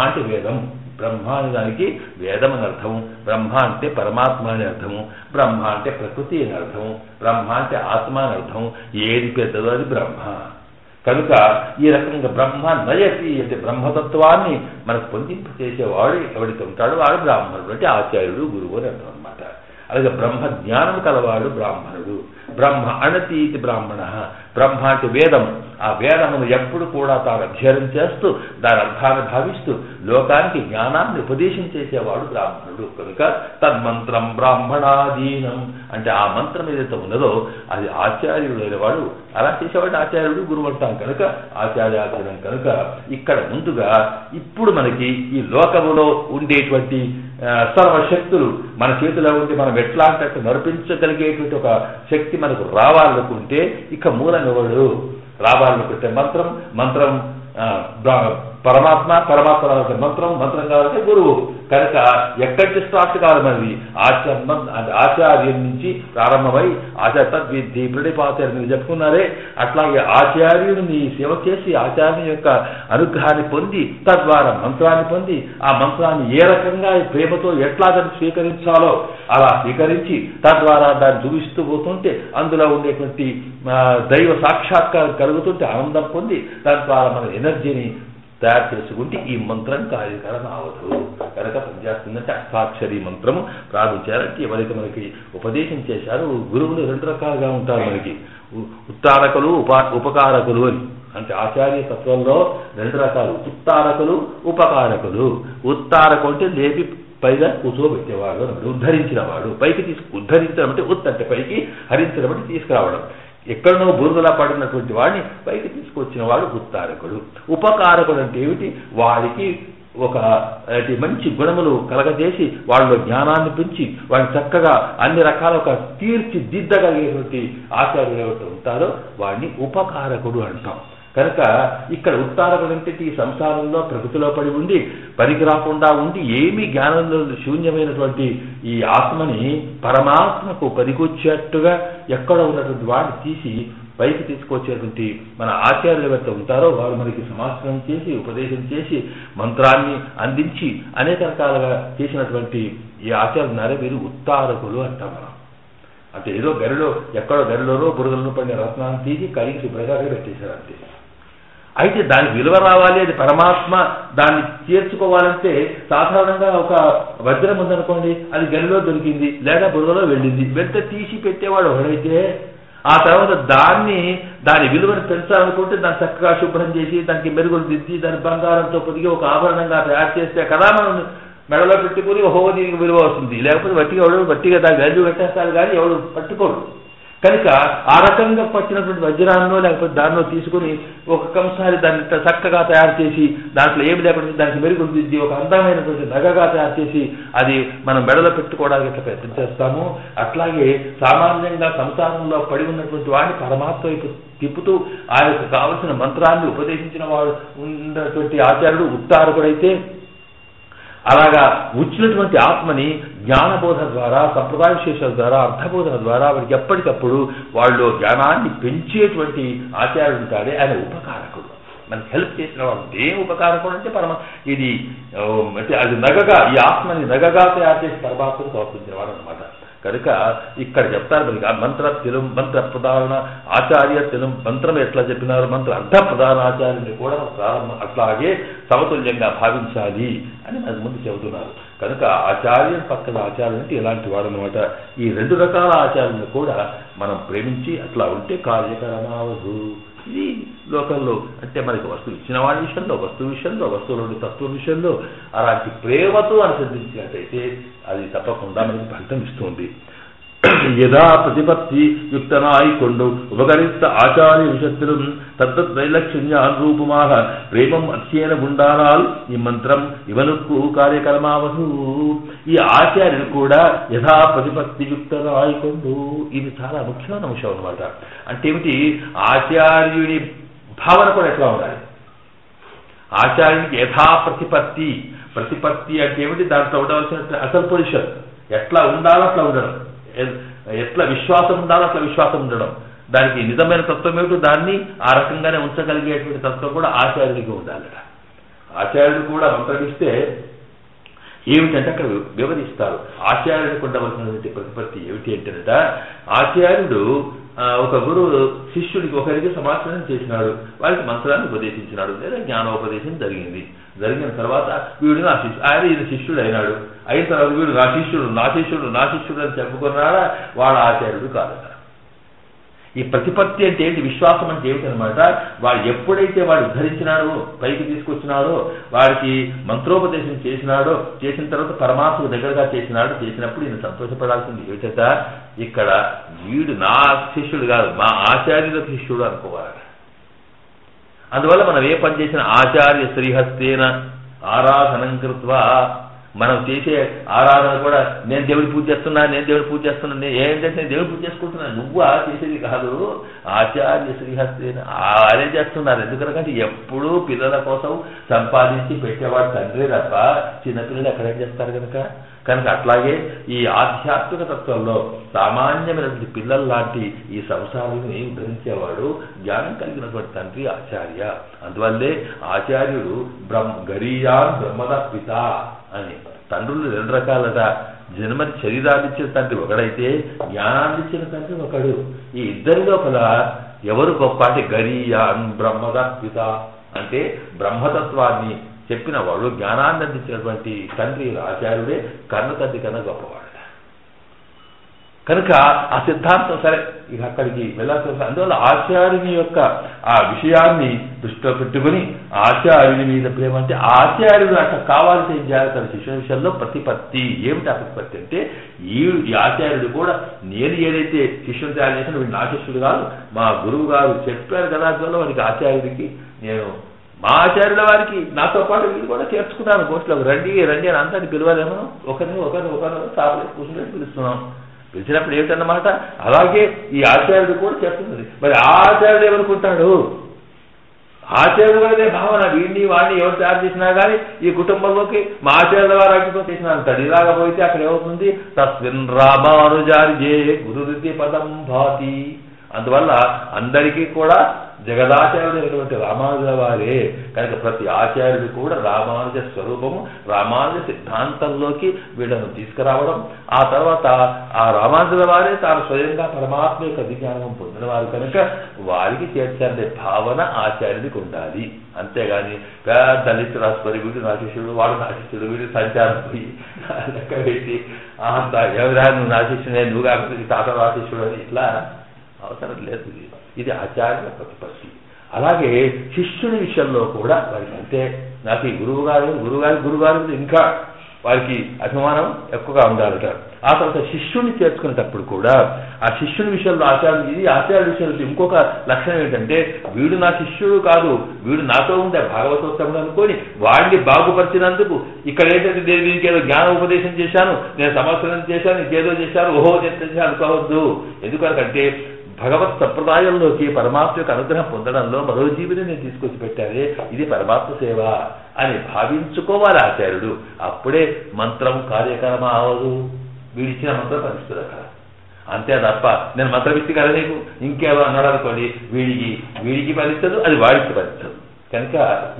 అంటే వేదం. బ్రహ్మ అనే దానికి వేదం అని అర్థము, బ్రహ్మ అంటే పరమాత్మ అని అర్థము, బ్రహ్మ అంటే ప్రకృతి అని అర్థము, బ్రహ్మ అంటే ఆత్మ అని అర్థము. ఏది పెద్దదో అది బ్రహ్మ. కనుక ఈ రకంగా బ్రహ్మ నయతి అంటే బ్రహ్మతత్వాన్ని మనకు పొందింపు చేసేవాడు ఎవడికి ఉంటాడో వాడు బ్రాహ్మణుడు అంటే ఆచార్యుడు గురువు అని అర్థం అనమాట. అలాగే బ్రహ్మ జ్ఞానం కలవాడు బ్రాహ్మణుడు. బ్రహ్మ అణతి ఇది బ్రాహ్మణ. బ్రహ్మ అంటే వేదం. ఆ వేదమును ఎప్పుడు కూడా తాను అధ్యయనం చేస్తూ దాని అర్థాన్ని భావిస్తూ లోకానికి జ్ఞానాన్ని ఉపదేశం చేసేవాడు బ్రాహ్మణుడు. కనుక తన్మంత్రం బ్రాహ్మణాధీనం అంటే ఆ మంత్రం ఏదైతే ఉన్నదో అది ఆచార్యుడు అనేవాడు. అలా చేసేవాడు ఆచార్యుడు గురువు అంటాం కనుక ఆచార్యాధీనం. కనుక ఇక్కడ ముందుగా ఇప్పుడు మనకి ఈ లోకములో ఉండేటువంటి సర్వశక్తులు మన చేతిలో ఉండి మనం ఎట్లాంటి నడిపించగలిగేటువంటి ఒక శక్తి మనకు రావాలనుకుంటే ఇక మూలం ఎవడు రావాలనుకుంటే మంత్రం పరమాత్మ మంత్రం కావాలంటే గురువు. కనుక ఎక్కడి స్టార్ట్ కావాలి మనది ఆచార్యం నుంచి ప్రారంభమై తద్విద్ధి ప్రణిపాచార్య మీరు చెప్పుకున్నారే అట్లాగే ఆచార్యుడిని సేవ చేసి ఆచార్యుని యొక్క అనుగ్రహాన్ని పొంది తద్వారా మంత్రాన్ని పొంది ఆ మంత్రాన్ని ఏ రకంగా ప్రేమతో ఎట్లా దాన్ని స్వీకరించాలో అలా స్వీకరించి తద్వారా దాన్ని చూపిస్తూ పోతుంటే అందులో ఉండేటువంటి దైవ సాక్షాత్కారం కలుగుతుంటే ఆనందం పొంది తద్వారా మన ఎనర్జీని తయారు చేసుకుంటే ఈ మంత్రం కార్యకారం అవదు. కనుక పనిచేస్తుందంటే అష్టాక్షరి మంత్రము ప్రార్థించారంటే ఎవరైతే మనకి ఉపదేశం చేశారు. గురువులు 2 రకాలుగా ఉంటారు మనకి, ఉత్తారకులు ఉపకారకులు అని. అంటే ఆచార్య తత్వంలో 2 రకాలు, ఉత్తారకులు ఉపకారకులు. ఉత్తారకు అంటే లేపి పైగా కూర్చోబెట్టేవాడు, ఉద్ధరించిన వాడు. పైకి ఉద్ధరించడం అంటే అంటే పైకి, హరించడం అంటే తీసుకురావడం. ఎక్కడనో బురదలా పడినటువంటి వాడిని పైకి తీసుకొచ్చిన వాడు ఉత్తారకుడు. ఉపకారకుడు అంటే ఏమిటి, వాడికి ఒక మంచి గుణములు కలగజేసి వాళ్ళలో జ్ఞానాన్ని పెంచి వాడిని చక్కగా అన్ని రకాల ఒక తీర్చిదిద్దగలిగేటువంటి ఆచార్యులు ఎవరు ఉంటారో వాడిని ఉపకారకుడు అంటాం. కనుక ఇక్కడ ఉత్తారకుడు అంటే ఈ సంసారంలో ప్రకృతిలో పడి ఉండి పనికి రాకుండా ఉండి ఏమీ జ్ఞానంలో శూన్యమైనటువంటి ఈ ఆత్మని పరమాత్మకు పనికొచ్చేట్టుగా ఎక్కడ ఉన్నటువంటి వాడిని తీసి పైకి తీసుకొచ్చేటువంటి మన ఆచార్యులు ఎవరైతే ఉంటారో వారు మనకి సమాచారం చేసి ఉపదేశం చేసి మంత్రాన్ని అందించి అనేక రకాలుగా చేసినటువంటి ఈ ఆచార్యులు వీరు ఉత్తారకులు అంటాం మనం. అంటే ఏదో ఎక్కడో గరిలోనో బురదలను పడిన రత్నాన్ని తీసి కడిగి శుభ్రంగా పెట్టేశారు అంతే. అయితే దానికి విలువ రావాలి, అది పరమాత్మ దాన్ని చేర్చుకోవాలంటే సాధారణంగా ఒక వజ్రం ఉందనుకోండి, అది గనిలో దొరికింది లేదా బురదలో వెళ్ళింది, వెంట తీసి పెట్టేవాడు ఒకడైతే ఆ తర్వాత దాని విలువను పెంచాలనుకుంటే దాన్ని చక్కగా శుభ్రం చేసి దానికి మెరుగులు దిద్ది దాని బంగారంతో పొదిగి ఒక ఆభరణంగా తయారు చేస్తే కదా మనం మెడలో పెట్టుకుని ఓహో దీనికి విలువ వస్తుంది. లేకపోతే వట్టిగా దాన్ని గల్లు కట్టేస్తారు కానీ ఎవడు పట్టుకోడు. కనుక ఆ రకంగా పట్టినటువంటి వజ్రాన్నో లేకపోతే దాన్నో తీసుకుని ఒక కంసారి దాన్ని చక్కగా తయారు చేసి దాంట్లో ఏమి లేకుండా దానికి మెరుగులు దిద్ది ఒక అందమైనటువంటి నగగా తయారు చేసి అది మనం మెడలో పెట్టుకోవడానికి ఎట్లా ప్రయత్నం చేస్తాము, అట్లాగే సామాన్యంగా సంసారంలో పడి ఉన్నటువంటి వాడిని పరమాత్మ వైపు తిప్పుతూ ఆయనకు కావలసిన మంత్రాన్ని ఉపదేశించిన వాడు ఉన్నటువంటి ఆచార్యుడు ఉత్తారకుడైతే అలాగా వచ్చినటువంటి ఆత్మని జ్ఞానబోధ ద్వారా, సంప్రదాయ విశేషాల ద్వారా, అర్థబోధన ద్వారా వాడికి ఎప్పటికప్పుడు వాళ్ళు జ్ఞానాన్ని పెంచేటువంటి ఆచార్యుడు ఉంటాడే ఆయన ఉపకారకుడు. మనకి హెల్ప్ చేసిన వాడు ఏం ఉపకారకుడు అంటే ఇది అంటే అది నగగా ఈ ఆత్మని నగగా తయారు చేసి పరమాత్మను సమర్పించిన వాడు అనమాట. కనుక ఇక్కడ చెప్తారు మనకి మంత్ర ప్రధాన ఆచార్య మంత్రం ఎట్లా చెప్పినారు, మంత్ర అర్థ ప్రధాన ఆచార్యుని కూడా ప్రారంభం అట్లాగే సమతుల్యంగా భావించాలి అని మన ముందు చెబుతున్నారు. కనుక ఆచార్యం పక్కన ఆచార్యం అంటే ఇలాంటి వాడు అనమాట. ఈ రెండు రకాల ఆచార్యులను కూడా మనం ప్రేమించి అట్లా ఉంటే కార్యకరమావదు. ఇది లోకంలో అంటే మనకి వస్తువు ఇచ్చిన వాడి విషయంలో, వస్తువులోని తత్వం విషయంలో అలాంటి ప్రేమతో అనుసరించినట్టయితే అది తప్పకుండా మనకి ఫలితం ఇస్తుంది. యథా ప్రతిపత్తి యుక్తనాయికొండు ఉపకరిత ఆచార్య విషత్తులు తద్దత్ వైలక్షణ్యాన్రూపమాహ ప్రేమం అత్యేన గుండానాల్ ఈ మంత్రం ఇవనుక్కు కార్యకర్మావధు. ఈ ఆచార్యుడు కూడా యథా ప్రతిపత్తి యుక్తనాయికొండు, ఇది చాలా ముఖ్యమైన అంశం అనమాట. అంటే ఏమిటి, ఆచార్యుని భావన కూడా ఎట్లా ఉండాలి, ఆచార్యునికి యథా ప్రతిపత్తి అంటే ఏమిటి, దాంట్లో ఉండవలసిన అసలు పొజిషన్ ఎట్లా ఉండాలో అట్లా ఉండడం, ఎట్లా విశ్వాసం ఉండాలో అట్లా విశ్వాసం ఉండడం, దానికి నిజమైన తత్వం ఏమిటో దాన్ని ఆ రకంగానే ఉంచగలిగేటువంటి తత్వం కూడా ఆచార్యుడికి ఉండాలట. ఆచార్యుడు కూడా మంత్రమిస్తే ఏమిటంటే అక్కడ వివరిస్తారు. ఆచార్యుడికి ఉండవలసినటువంటి ప్రతిపత్తి ఏమిటి అంటేనట, ఆచార్యుడు ఒక గురువు శిష్యుడికి ఒకరికి సమాచారం చేసినాడు, వారికి మంత్రాన్ని ఉపదేశించినాడు లేదా జ్ఞానోపదేశం జరిగిన తర్వాత వీడు ఆయన ఈయన శిష్యుడు అయినాడు. అయిన తర్వాత వీడు నా శిష్యుడు అని చెప్పుకున్నాడా వాడు ఆచార్యుడు కాదట. ఈ ప్రతిపత్తి అంటే ఏంటి, విశ్వాసం అంటే ఏమిటనమాట, వాడు ఎప్పుడైతే వాడు ఉద్ధరించినాడో పైకి తీసుకొచ్చినాడో వాడికి మంత్రోపదేశం చేసిన తర్వాత పరమాత్మ దగ్గరగా చేసినప్పుడు ఈయన సంతోషపడాల్సింది ఏమిటట, ఇక్కడ వీడు నా శిష్యుడు కాదు మా ఆచార్యుల శిష్యుడు అనుకోవాలి. అందువల్ల మనం ఏ పని చేసినా ఆచార్య శ్రీహస్తేన ఆరాధనం కృత్వా, మనం చేసే ఆరాధన కూడా నేను దేవుడి పూజ చేస్తున్నాను ఏంటంటే నేను దేవుడి పూజ చేసుకుంటున్నాను, నువ్వు చేసేది కాదు, ఆచార్య శ్రీహస్తేన అదే చేస్తున్నారు. ఎందుకంటే ఎప్పుడూ పిల్లల కోసం సంపాదించి పెట్టేవాడు తండ్రి తప్ప చిన్నపిల్లలు ఎక్కడేం చేస్తారు కనుక అట్లాగే ఈ ఆధ్యాత్మిక తత్వంలో సామాన్యమైనటువంటి పిల్లల లాంటి ఈ సంసారాన్ని ఉద్ధరించేవాడు జ్ఞానం కలిగినటువంటి తండ్రి ఆచార్య. అందువల్లే ఆచార్యుడు గరీయాన్ బ్రహ్మద పిత అని. తండ్రులు రెండు రకాలట, జన్మని శరీరాన్ని ఇచ్చిన తండ్రి ఒకడైతే జ్ఞానాన్ని ఇచ్చిన తండ్రి ఒకడు. ఈ ఇద్దరి లోపల ఎవరు గొప్ప అంటే గరీయాన్ బ్రహ్మద పిత అంటే బ్రహ్మతత్వాన్ని చెప్పిన వాడు, జ్ఞానాన్ని అందించినటువంటి తండ్రి ఆచార్యుడే కన్న తండ్రి కన్నా గొప్పవాడు. కనుక ఆ సిద్ధాంతం సరే ఇక అక్కడికి వెళ్ళాల్సి. అందువల్ల ఆచార్యుని యొక్క ఆ విషయాన్ని దృష్టిలో పెట్టుకుని ఆచార్యుని మీద ప్రేమ అంటే ఆచార్యుడు అట్లా కావాలంటే ఏం చేయాలి, తన శిష్యుల విషయంలో ప్రతిపత్తి. ఏమిటి ఆ ప్రతిపత్తి అంటే ఈ ఆచార్యుడు కూడా నేను ఏదైతే శిష్యుని తయారు చేసిన వీడు నా శిష్యుడు కాదు, మా గురువు గారు చెప్పారు కదా, అందువల్ల వారికి ఆచార్యుడికి నేను మా ఆచార్యుల వారికి నాతో పాటు వీళ్ళు కూడా చేర్చుకున్నాను గోష్ఠిలోకి రండి అని అందరినీ పిలవాలేమో ఒకరిని సాపలేసి కూర్చుని పిలుస్తున్నాం. పిలిచినప్పుడు ఏమిటన్నమాట, అలాగే ఈ ఆచార్యుడు కూడా చేస్తున్నది. మరి ఆ ఆచార్యుడు ఏమనుకుంటాడు, ఆచార్యుడు అనే భావన వీడిని వాడిని ఎవరు తయారు చేసినా కానీ ఈ కుటుంబంలోకి మా ఆచార్యుల వారు అగ్గితో చేసిన అంటాడు. ఇలాగా పోయితే అక్కడ ఏమవుతుంది, తస్మిన్ రామానుజార్యే గురురితి పదం భాతి. అందువల్ల అందరికీ కూడా జగదాచార్యుడైనటువంటి రామానుజుల వారే. కనుక ప్రతి ఆచార్యుడు కూడా రామానుజ స్వరూపము, రామానుజ సిద్ధాంతంలోకి వీళ్ళను తీసుకురావడం, ఆ తర్వాత ఆ రామానుజుల వారే తాను స్వయంగా పరమాత్మ యొక్క విజ్ఞానం పొందిన వారు కనుక వారికి చేర్చాలనే భావన ఆచార్యుడికి ఉండాలి. అంతేగాని పెద్ద లిస్టు రాసుకొని వీడు నా శిష్యుడు, వాడు నా శిష్యుడు, వీడు సంచారం పోయి లెక్క పెట్టి అంత ఎవరా నువ్వు నా శిష్యుడే, నువ్వు కాకపోతే తాత నా శిష్యుడు అని ఇట్లా అవసరం లేదు. ఇది ఆచార్యుల ప్రతిపత్తి. అలాగే శిష్యుడి విషయంలో కూడా వారికి అంటే నాకు ఈ గురువుగారు ఇంకా వారికి అభిమానం ఎక్కువగా ఉండాలట. ఆ తర్వాత శిష్యుడిని చేర్చుకునేటప్పుడు కూడా ఆ శిష్యుని విషయంలో ఆచార్య విషయంలో ఇంకొక లక్షణం ఏంటంటే వీడు నా శిష్యుడు కాదు, వీడు నాతో ఉండే భాగవతోత్తముడు అనుకొని వాడిని బాగుపరిచినందుకు ఇక్కడ ఏంటంటే నేను దీనికి ఏదో జ్ఞాన ఉపదేశం చేశాను, నేను సంవత్సరం చేశాను, ఇంకేదో చేశాను, ఓహో చేస్తాను అనుకోవద్దు. ఎందుకంటే భగవత్ సంప్రదాయంలోకి పరమాత్మ యొక్క అనుగ్రహం పొందడంలో మరో జీవిని నేను తీసుకొచ్చి పెట్టానే, ఇది పరమాత్మ సేవ అని భావించుకోవాలి ఆచార్యుడు. అప్పుడే మంత్రం కార్యక్రమం అవదు, వీడిచ్చిన మంత్రం పరిస్థితులు అక్కడ. అంతే తప్ప నేను మంత్రం ఇచ్చి కదా నీకు ఇంకేదో అన్నాడు అనుకోండి, వీడికి ఫలించదు, అది వాడికి ఫలించదు. కనుక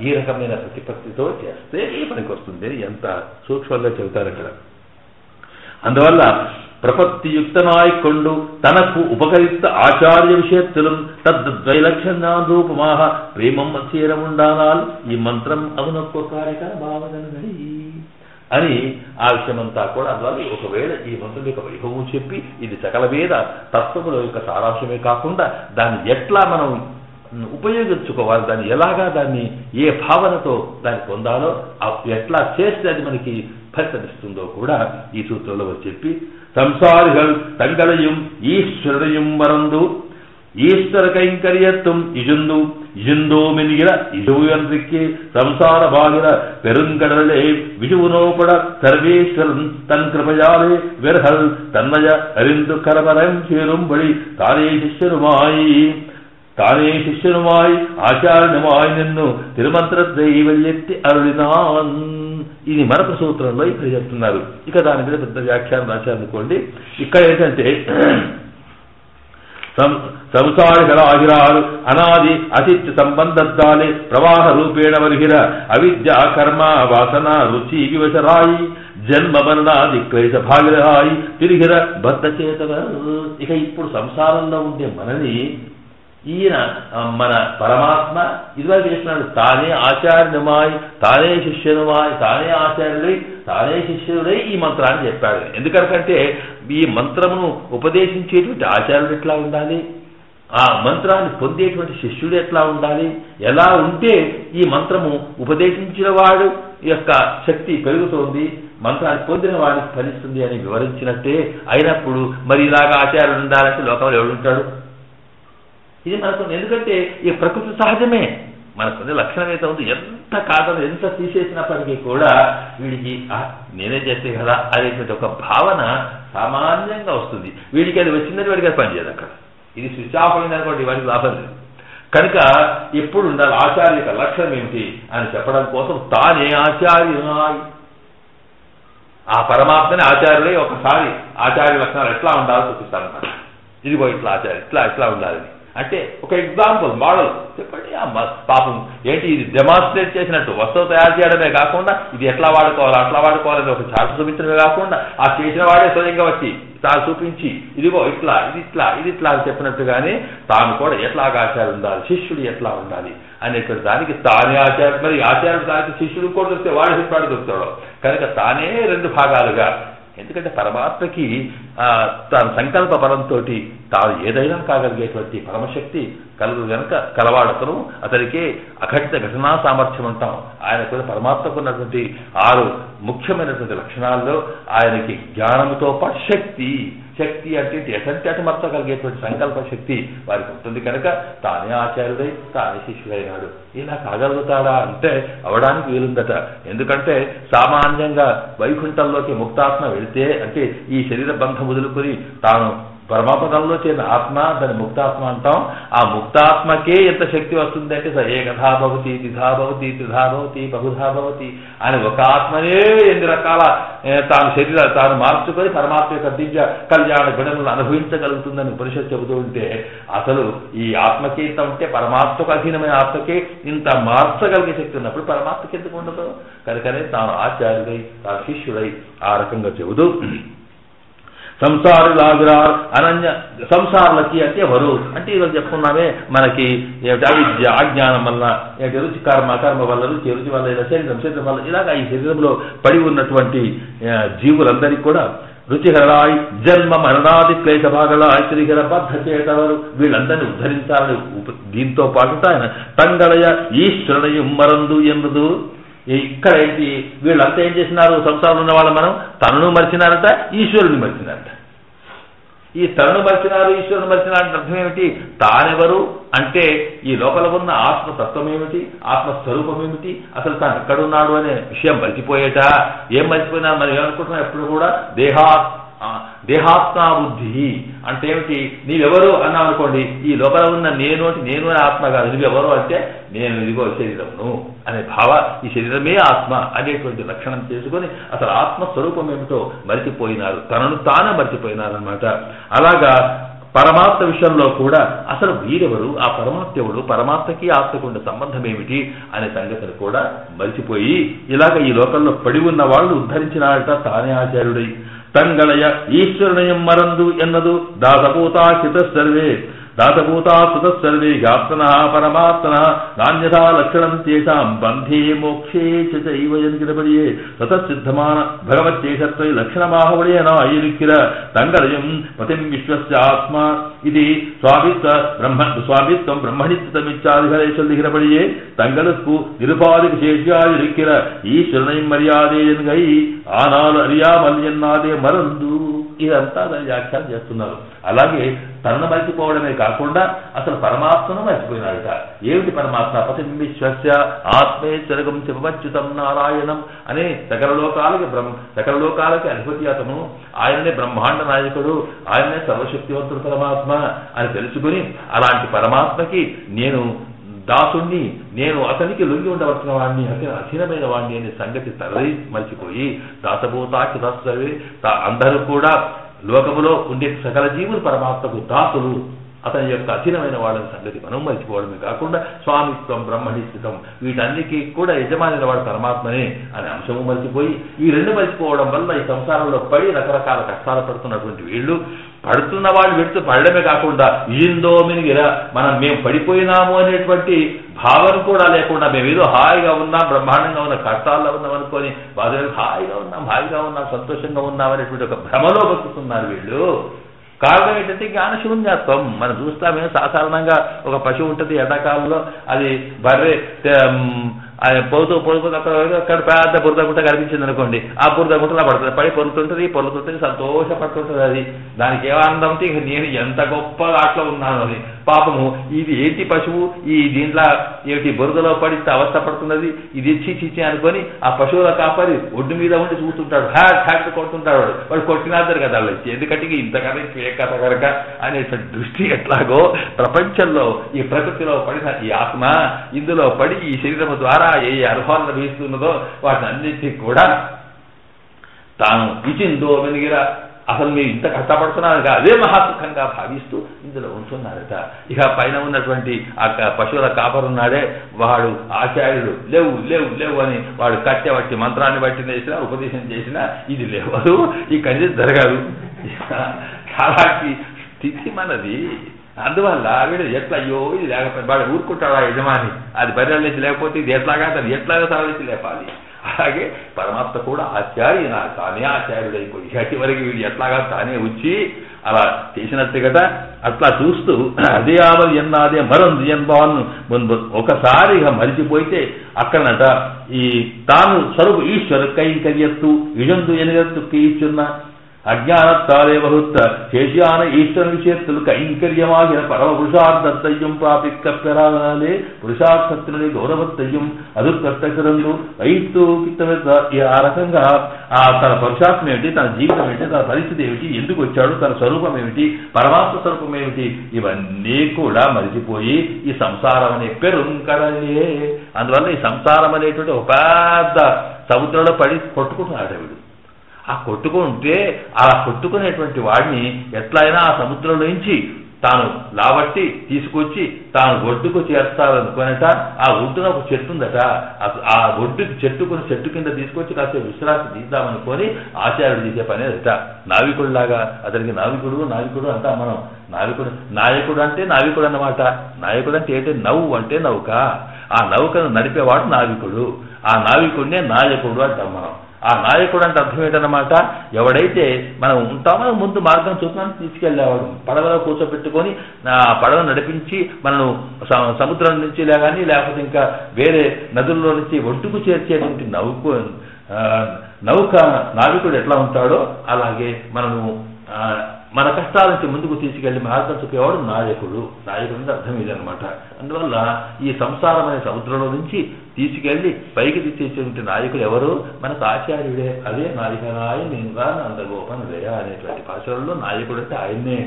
ఈ రకమైన ప్రతిపత్తితో చేస్తే ఈ పనికి వస్తుంది. ఎంత సూక్ష్మంగా చెబుతారు అక్కడ. అందువల్ల ప్రపత్తియుక్తనాయికొండు తనకు ఉపకరిత ఆచార్య విషయత్తులం తద్వైలక్షణాదూపమాహ ప్రేమం చీరముండానాల్ ఈ మంత్రం అవునొక్క కార్యక భావనని అని ఆ విషయమంతా కూడా. అందువల్ల ఒకవేళ ఈ మంత్రం యొక్క వైభవం చెప్పి ఇది సకల వేద తత్వముల యొక్క సారాంశమే కాకుండా దాన్ని ఎట్లా మనం ఉపయోగించుకోవాలి, దాన్ని ఎలాగా దాన్ని ఏ భావనతో దాన్ని పొందాలో, ఎట్లా చేస్తే అది మనకి ఫలితమిస్తుందో కూడా ఈ సూత్రంలో చెప్పి సంసారిகள் தங்களையும் ஈஸ்வரனையும் மறந்து ஈஸ்வர கைங்கரியத்தும் இஜுந்தோம் என்கிற இதுவன்றிக்கு சம்சார பாகிற பெருங்கடலே விஜுவனோபட சர்வேஸ்வரன் தன் கிருபையாலே வெறுகள் தன்னைய அறிந்து கரவரம் சேரும்படி தானே శిష్యునుమాయి ఆచార్యునుమాయి నిన్ను తిరుమంత్ర దైవల్యెత్తి అరుళినాన్. ఇది మరొక సూత్రంలో ఇక్కడ చెప్తున్నారు. ఇక దాని మీద పెద్ద వ్యాఖ్యానం రాశారనుకోండి. ఇక్కడ ఏంటంటే సంసారిగళాగిరాలు అనాది అతిథ్య సంబంధాలే ప్రవాహ రూపేణ వర్హిర అవిద్య కర్మ వాసన రుచి వివశరాయి జన్మ మరణాది క్లేశ భాగిరాయి తిరిగిర బద్ధ చేతవ. ఇక ఇప్పుడు సంసారంలో ఉండే మనని ఈయన మన పరమాత్మ ఇదివరకు చేస్తున్నాడు. తానే ఆచార్యునిమాయి, తానే శిష్యునిమాయి, తానే ఆచార్యుడై, తానే శిష్యుడై ఈ మంత్రాన్ని చెప్పాడు. ఎందుకంటే ఈ మంత్రమును ఉపదేశించేటువంటి ఆచార్యుడు ఎట్లా ఉండాలి, ఆ మంత్రాన్ని పొందేటువంటి శిష్యుడు ఎట్లా ఉండాలి, ఎలా ఉంటే ఈ మంత్రము ఉపదేశించిన వాడు యొక్క శక్తి పెరుగుతోంది, మంత్రాన్ని పొందిన వాడికి ఫలిస్తుంది అని వివరించినట్టే అయినప్పుడు మరి ఇలాగా ఆచార్యుడు ఉండాలంటే లోకంలో ఎవడుంటాడు? ఇది మనకు ఎందుకంటే ఈ ప్రకృతి సహజమే. మనకు లక్షణం అయితే ఉంది. ఎంత కాదని ఎంత తీసేసినప్పటికీ కూడా వీడికి నేనే చేస్తే కదా అనేటువంటి ఒక భావన సామాన్యంగా వస్తుంది. వీడికి అది వచ్చిందని వాడికి అది పనిచేయదు. అక్కడ ఇది స్విచ్ ఆఫ్ అయింది అనుకోండి, వాడికి లాభం లేదు. కనుక ఎప్పుడు ఉండాలి ఆచార్య యొక్క లక్షణం ఏమిటి అని చెప్పడం కోసం తానే ఆచార్యునాయ్, ఆ పరమాత్మని ఆచార్యులే ఒకసారి ఆచార్య లక్షణాలు ఎట్లా ఉండాలో చూపిస్తారన్నమాట. ఇదిగో ఇట్లా ఆచార్య ఇట్లా ఉండాలని అంటే ఒక ఎగ్జాంపుల్ మోడల్ చెప్పండి. పాపం ఏంటి ఇది డెమాన్స్ట్రేట్ చేసినట్టు వస్తువు తయారు చేయడమే కాకుండా ఇది ఎట్లా వాడుకోవాలి అట్లా వాడుకోవాలని ఒక చార్ట్ చూపించడమే కాకుండా ఆ చేసిన వాడే స్వయంగా వచ్చి తాను చూపించి ఇదిగో ఇట్లా ఇది ఇట్లా అని చెప్పినట్టుగానే తాను కూడా ఎట్లాగా ఆచార్యం ఉండాలి, శిష్యుడు ఎట్లా ఉండాలి అనేటువంటి దానికి తానే ఆచార్యం. మరి ఆచార్యుడు దానికి శిష్యుడు కూడా దొరికితే వాడు శిష్యుడు దొరుకుతాడు. కనుక తానే రెండు భాగాలుగా, ఎందుకంటే పరమాత్మకి తన సంకల్ప బలంతో తాను ఏదైనా కాగలిగేటువంటి పరమశక్తి కలుగు గనక కలవాడతను అతనికి అఘటిత ఘటనా సామర్థ్యం అంటాం. ఆయనకు పరమాత్మకు ఉన్నటువంటి 6 ముఖ్యమైనటువంటి లక్షణాల్లో ఆయనకి జ్ఞానంతో పాటు శక్తి అంటే ఎటువంటి అటుమర్చగలిగేటువంటి సంకల్ప శక్తి వారికి ఉంటుంది. కనుక తానే ఆచార్యుడై తానే శిష్యుడైనాడు. ఇలా కాగలుగుతాడా అంటే అవడానికి వీలుందట. ఎందుకంటే సామాన్యంగా వైకుంఠంలోకి ముక్తాత్మ వెళితే అంటే ఈ శరీర బంధం వదులుకొని తాను పరమపదంలో చేరిన ఆత్మ, దాన్ని ముక్తాత్మ అంటాం. ఆ ముక్తాత్మకే ఎంత శక్తి వస్తుంది అంటే ఏకథా భవతి, ద్విధా భవతి, త్రిధా భవతి, బహుధా భవతి అని ఒక ఆత్మనే ఎన్ని రకాల తాను మార్చుకొని పరమాత్మ యొక్క దివ్య కళ్యాణ గుణములను అనుభవించగలుగుతుందని ఉపనిషత్తు చెబుతూ ఉంటే అసలు ఈ ఆత్మకి ఇంత ఉంటే పరమాత్మకు అధీనమైన ఆత్మకే ఇంత మార్చగలిగే శక్తి ఉన్నప్పుడు పరమాత్మకి ఎందుకు ఉండదు? కనుకనే తాను ఆచార్యుడై తాను శిష్యుడై ఆ రకంగా చెబుతూ సంసారులాగురారు అనన్య సంసారులకి అంటే ఎవరు అంటే ఈరోజు చెప్పుకున్నామే మనకి అవిద్య అజ్ఞానం వల్ల రుచి కర్మ వల్ల రుచి వల్ల ఇలా శరీరం వల్ల ఇలాగా ఈ శరీరంలో పడి ఉన్నటువంటి జీవులందరికీ కూడా రుచిహరాయ్ జన్మ మరణాది క్లేశ భాగలాయ్ శ్రీహర బద్ధ చేతవరు వీళ్ళందరినీ ఉద్ధరించాలని దీంతో పాటు ఆయన తంగళయ ఈశ్వరునయం మరందు ఎన్నదు. ఇక్కడ ఏంటి వీళ్ళంతా ఏం చేసినారు? సంసారంలో ఉన్న వాళ్ళు మనం తనను మరిచినారట, ఈశ్వరుని మరిచినారట. ఈ తనను మరిచినారు, ఈశ్వరుని మరిచినారంటే అర్థం ఏమిటి? తానెవరు అంటే ఈ లోపల ఉన్న ఆత్మతత్వం ఏమిటి, ఆత్మస్వరూపం ఏమిటి, అసలు తాను ఎక్కడున్నాడు అనే విషయం మరిచిపోయేట. ఏం మరిచిపోయినా మనం ఏమనుకుంటున్నాం ఎప్పుడు కూడా దేహాత్మా బుద్ధి అంటే ఏమిటి? నీవెవరు అన్నావు అనుకోండి, ఈ లోపల ఉన్న నేను అంటే నేను అనే ఆత్మ కాదు, నువ్వెవరు అంటే నేను ఇదిగో శరీరమును అనే భావ, ఈ శరీరమే ఆత్మ అనేటువంటి లక్షణం చేసుకొని అసలు ఆత్మస్వరూపం ఏమిటో మరిచిపోయినారు, తనను తానే మరిచిపోయినారు అనమాట. అలాగా పరమాత్మ విషయంలో కూడా అసలు వీరెవరు, ఆ పరమాత్ముడు, పరమాత్మకి ఆత్మకు ఉండే సంబంధం ఏమిటి అనే సంగతిని కూడా మరిచిపోయి ఇలాగ ఈ లోకంలో పడి ఉన్న వాళ్ళు ఉద్ధరించినాడట తానే ఆచార్యుడై. తంగళయ ఈశ్వరునయం మరందు ఎన్నదు దాసభూతా హితసర్వే దాసభూతా సుతసర్వే జ్ఞాప్తన పరమాత్మన నాణ్యథా లక్షణం తేషాం బంధే మోక్షే చైవ ఎన్నికబడియే సతసిద్ధమాన భగవచ్చేషత్వై లక్షణమాహవడేనా అయ్యరిక్కిర తంగళయం పతిం విశ్వస్య ఆత్మ ఇది స్వామిత్వం బ్రహ్మణిత్వమిచ్చాదిహరేశ్వరిహిరబడియే தங்களுக்கு நிருபாதிக சேஷியாய் இருக்கிற ஈஸ்வரனை மரியாదే ఎన్గై ఆనాలు అరియామల్ ఎన్నాదే మరందు. ఇదంతా దాని వ్యాఖ్యానం చేస్తున్నారు. అలాగే తనను మరిచిపోవడమే కాకుండా అసలు పరమాత్మను మర్చిపోయినాడట. ఏమిటి పరమాత్మ? పతిం విశ్వస్య ఆత్మే చరగం శివచ్యుతం నారాయణం అనే సకల లోకాలకి అధిపతి అతను, ఆయననే బ్రహ్మాండ నాయకుడు, ఆయననే సర్వశక్తివంతుడు పరమాత్మ అని తెలుసుకుని అలాంటి పరమాత్మకి నేను దాసుణ్ణి, నేను అతనికి లొంగి ఉండవలసిన వాడిని, అధీనమైన వాడిని అనే సంగతి తరలి మర్చిపోయి దాసభూతాకి దాసే అందరూ కూడా లోకములో ఉండే సకల జీవులు పరమాత్మకు దాసులు, అతని యొక్క అధీనమైన వాళ్ళని సంగతి మనం మర్చిపోవడమే కాకుండా స్వామిత్వం బ్రహ్మణిత్వం వీటన్నిటికీ కూడా యజమాని వాడు పరమాత్మనే అనే అంశము మర్చిపోయి ఈ రెండు మర్చిపోవడం వల్ల ఈ సంసారంలో పడి రకరకాల కష్టాలు పడుతున్నటువంటి వీళ్ళు పడుతున్న వాళ్ళు పడడమే కాకుండా ఈందో మినిగిరా మేము పడిపోయినాము అనేటువంటి భావన కూడా లేకుండా మేము ఏదో హాయిగా ఉన్నాం, బ్రహ్మాండంగా ఉన్న కష్టాల్లో ఉన్నాం అనుకొని బాధ హాయిగా ఉన్నాం సంతోషంగా ఉన్నాం అనేటువంటి ఒక భ్రమలో బతుకుతున్నారు వీళ్ళు. కారణం ఏంటంటే జ్ఞానశూన్యత్వం. మనం చూస్తామే సాధారణంగా ఒక పశువు ఉంటుంది, ఎండాకాలంలో అది బర్రె పోతూ అక్కడ పెద్ద బురద గుంట కనిపించింది అనుకోండి, ఆ బురద గుంటలా పడుతుంది, పడి పొరుతుంటుంది సంతోషపడుతుంటుంది. అది దానికి ఏ ఆనందం అంటే ఇక నేను ఎంత గొప్ప ఆటలో ఉన్నాను అని. పాపము ఇది ఏంటి పశువు ఈ దీంట్లో ఏమిటి బురదలో పడి అవస్థ పడుతున్నది, ఇది చీచి అనుకొని ఆ పశువుల కాపరి ఒడ్డు మీద ఉండి చూస్తుంటాడు, హ్యాట్ కొడుతుంటాడు. వాడు కొట్టినారు కదా వాళ్ళు, ఎందుకంటే ఇంతకన్నా ఏ కథ కనుక అనేటువంటి దృష్టి ఎట్లాగో ప్రపంచంలో ఈ ప్రకృతిలో పడిన ఈ ఆత్మ ఇందులో పడి ఈ శరీరము ద్వారా ఏ అనుభవాలను వీస్తున్నదో వాటిని అన్నిటికీ కూడా తాను ఇచిందో వెనిగిరా అసలు మీరు ఇంత కష్టపడుతున్నారు అదే మహాసుఖంగా భావిస్తూ ఇందులో ఉంటున్నారట. ఇక పైన ఉన్నటువంటి ఆ పశువుల కాపరున్నాడే వాడు ఆచార్యుడు లేవు అని వాడు కట్టెబట్టి మంత్రాన్ని బట్టి చేసినా ఉపదేశం చేసినా ఇది లేవదు, ఈ కన్నీ జరగదు. అలాంటి స్థితి మనది. అందువల్ల వీడు ఎట్లా అయ్యో ఇది లేకపోతే వాడు ఊరుకుంటాడు ఆ యజమాని, అది బర్రెల నుంచి లేకపోతే ఇది ఎట్లాగా తను ఎట్లాగా తరలించి లేపాలి. అలాగే పరమాత్మ కూడా ఆచార్య తానే ఆచార్యుడైపోయి ఇహటి వరకు వీడు ఎట్లాగా తానే వచ్చి అలా చేసినట్టు కదా. అట్లా చూస్తూ అదే ఆవల్ ఎన్నాదే మరందు ఎన్బాను ముందు ఒకసారి ఇక మరిచిపోయితే అక్కడనట ఈ తాను స్వరూపు ఈశ్వర కైంకర్యత్తు ఇజందు ఎనగత్తు కీచున్న அஜானத்தாலே வகுத்த சேஷியான ஈஸ்வர விஷயத்தில் கைங்கரியமாகிற பரம புருஷார்த்தத்தையும் பிராபிக்க பெறாதாலே పురుషార్థத்தினுடைய గౌరవத்தையும் అదుర్కర్త గ్రంథు వైత్తు ఆ రకంగా తన పురుషార్థం ఏమిటి, తన జీవితం ఏమిటి, తన పరిస్థితి ఏమిటి, ఎందుకు వచ్చాడు, తన స్వరూపం ఏమిటి, పరమాత్మ స్వరూపం ఏమిటి, ఇవన్నీ కూడా మరిచిపోయి ఈ సంసారం అనే పెరుంకడలే. అందువల్ల ఈ సంసారం అనేటువంటి ఒక పెద్ద సముద్రంలో పడి కొట్టుకుంటున్నాడు వీడు. ఆ కొట్టుకుంటే ఆ కొట్టుకునేటువంటి వాడిని ఎట్లయినా ఆ సముద్రంలో నుంచి తాను లాబట్టి తీసుకొచ్చి తాను ఒడ్డుకు చేస్తారనుకునేట. ఆ ఒడ్డున ఒక చెట్టు ఉందట, ఆ ఒడ్డుకి చెట్టు కింద తీసుకొచ్చి కాసేపు విశ్రాంతి తీద్దామనుకొని ఆచార్యుడు చేసే పని అదట. నావికుడిలాగా అతనికి నావికుడు అంటా మనం. నాయకుడు అంటే నావికుడు అన్నమాట. నాయకుడు అంటే ఏంటి? నౌ అంటే నౌక. ఆ నౌకను నడిపేవాడు నావికుడు. ఆ నావికుడినే నాయకుడు అంటాం మనం. ఆ నాయకుడు అంటే అర్థం ఏంటన్నమాట, ఎవడైతే మనం ఉంటామో ముందు మార్గం చూపుతానికి తీసుకెళ్లేవాడు. పడవలో కూర్చోబెట్టుకొని పడవ నడిపించి మనను సముద్రం నుంచి లేకపోతే ఇంకా వేరే నదుల్లో నుంచి ఒడ్డుకు చేర్చేటువంటి నౌక నావికుడు ఎట్లా ఉంటాడో అలాగే మనము మన కష్టాల నుంచి ముందుకు తీసుకెళ్లి మార్గం చూపేవాడు నాయకుడు. నాయకుడు అర్థం ఇదనమాట. అందువల్ల ఈ సంసారం అనే సముద్రంలో నుంచి తీసుకెళ్లి పైకి తీసేటువంటి నాయకులు ఎవరు? మనకు ఆచార్యుడే. అదే నాయకనాయ నేనుగా నందగోపనుడయ అనేటువంటి భాషలలో నాయకుడు అంటే ఆయన్నే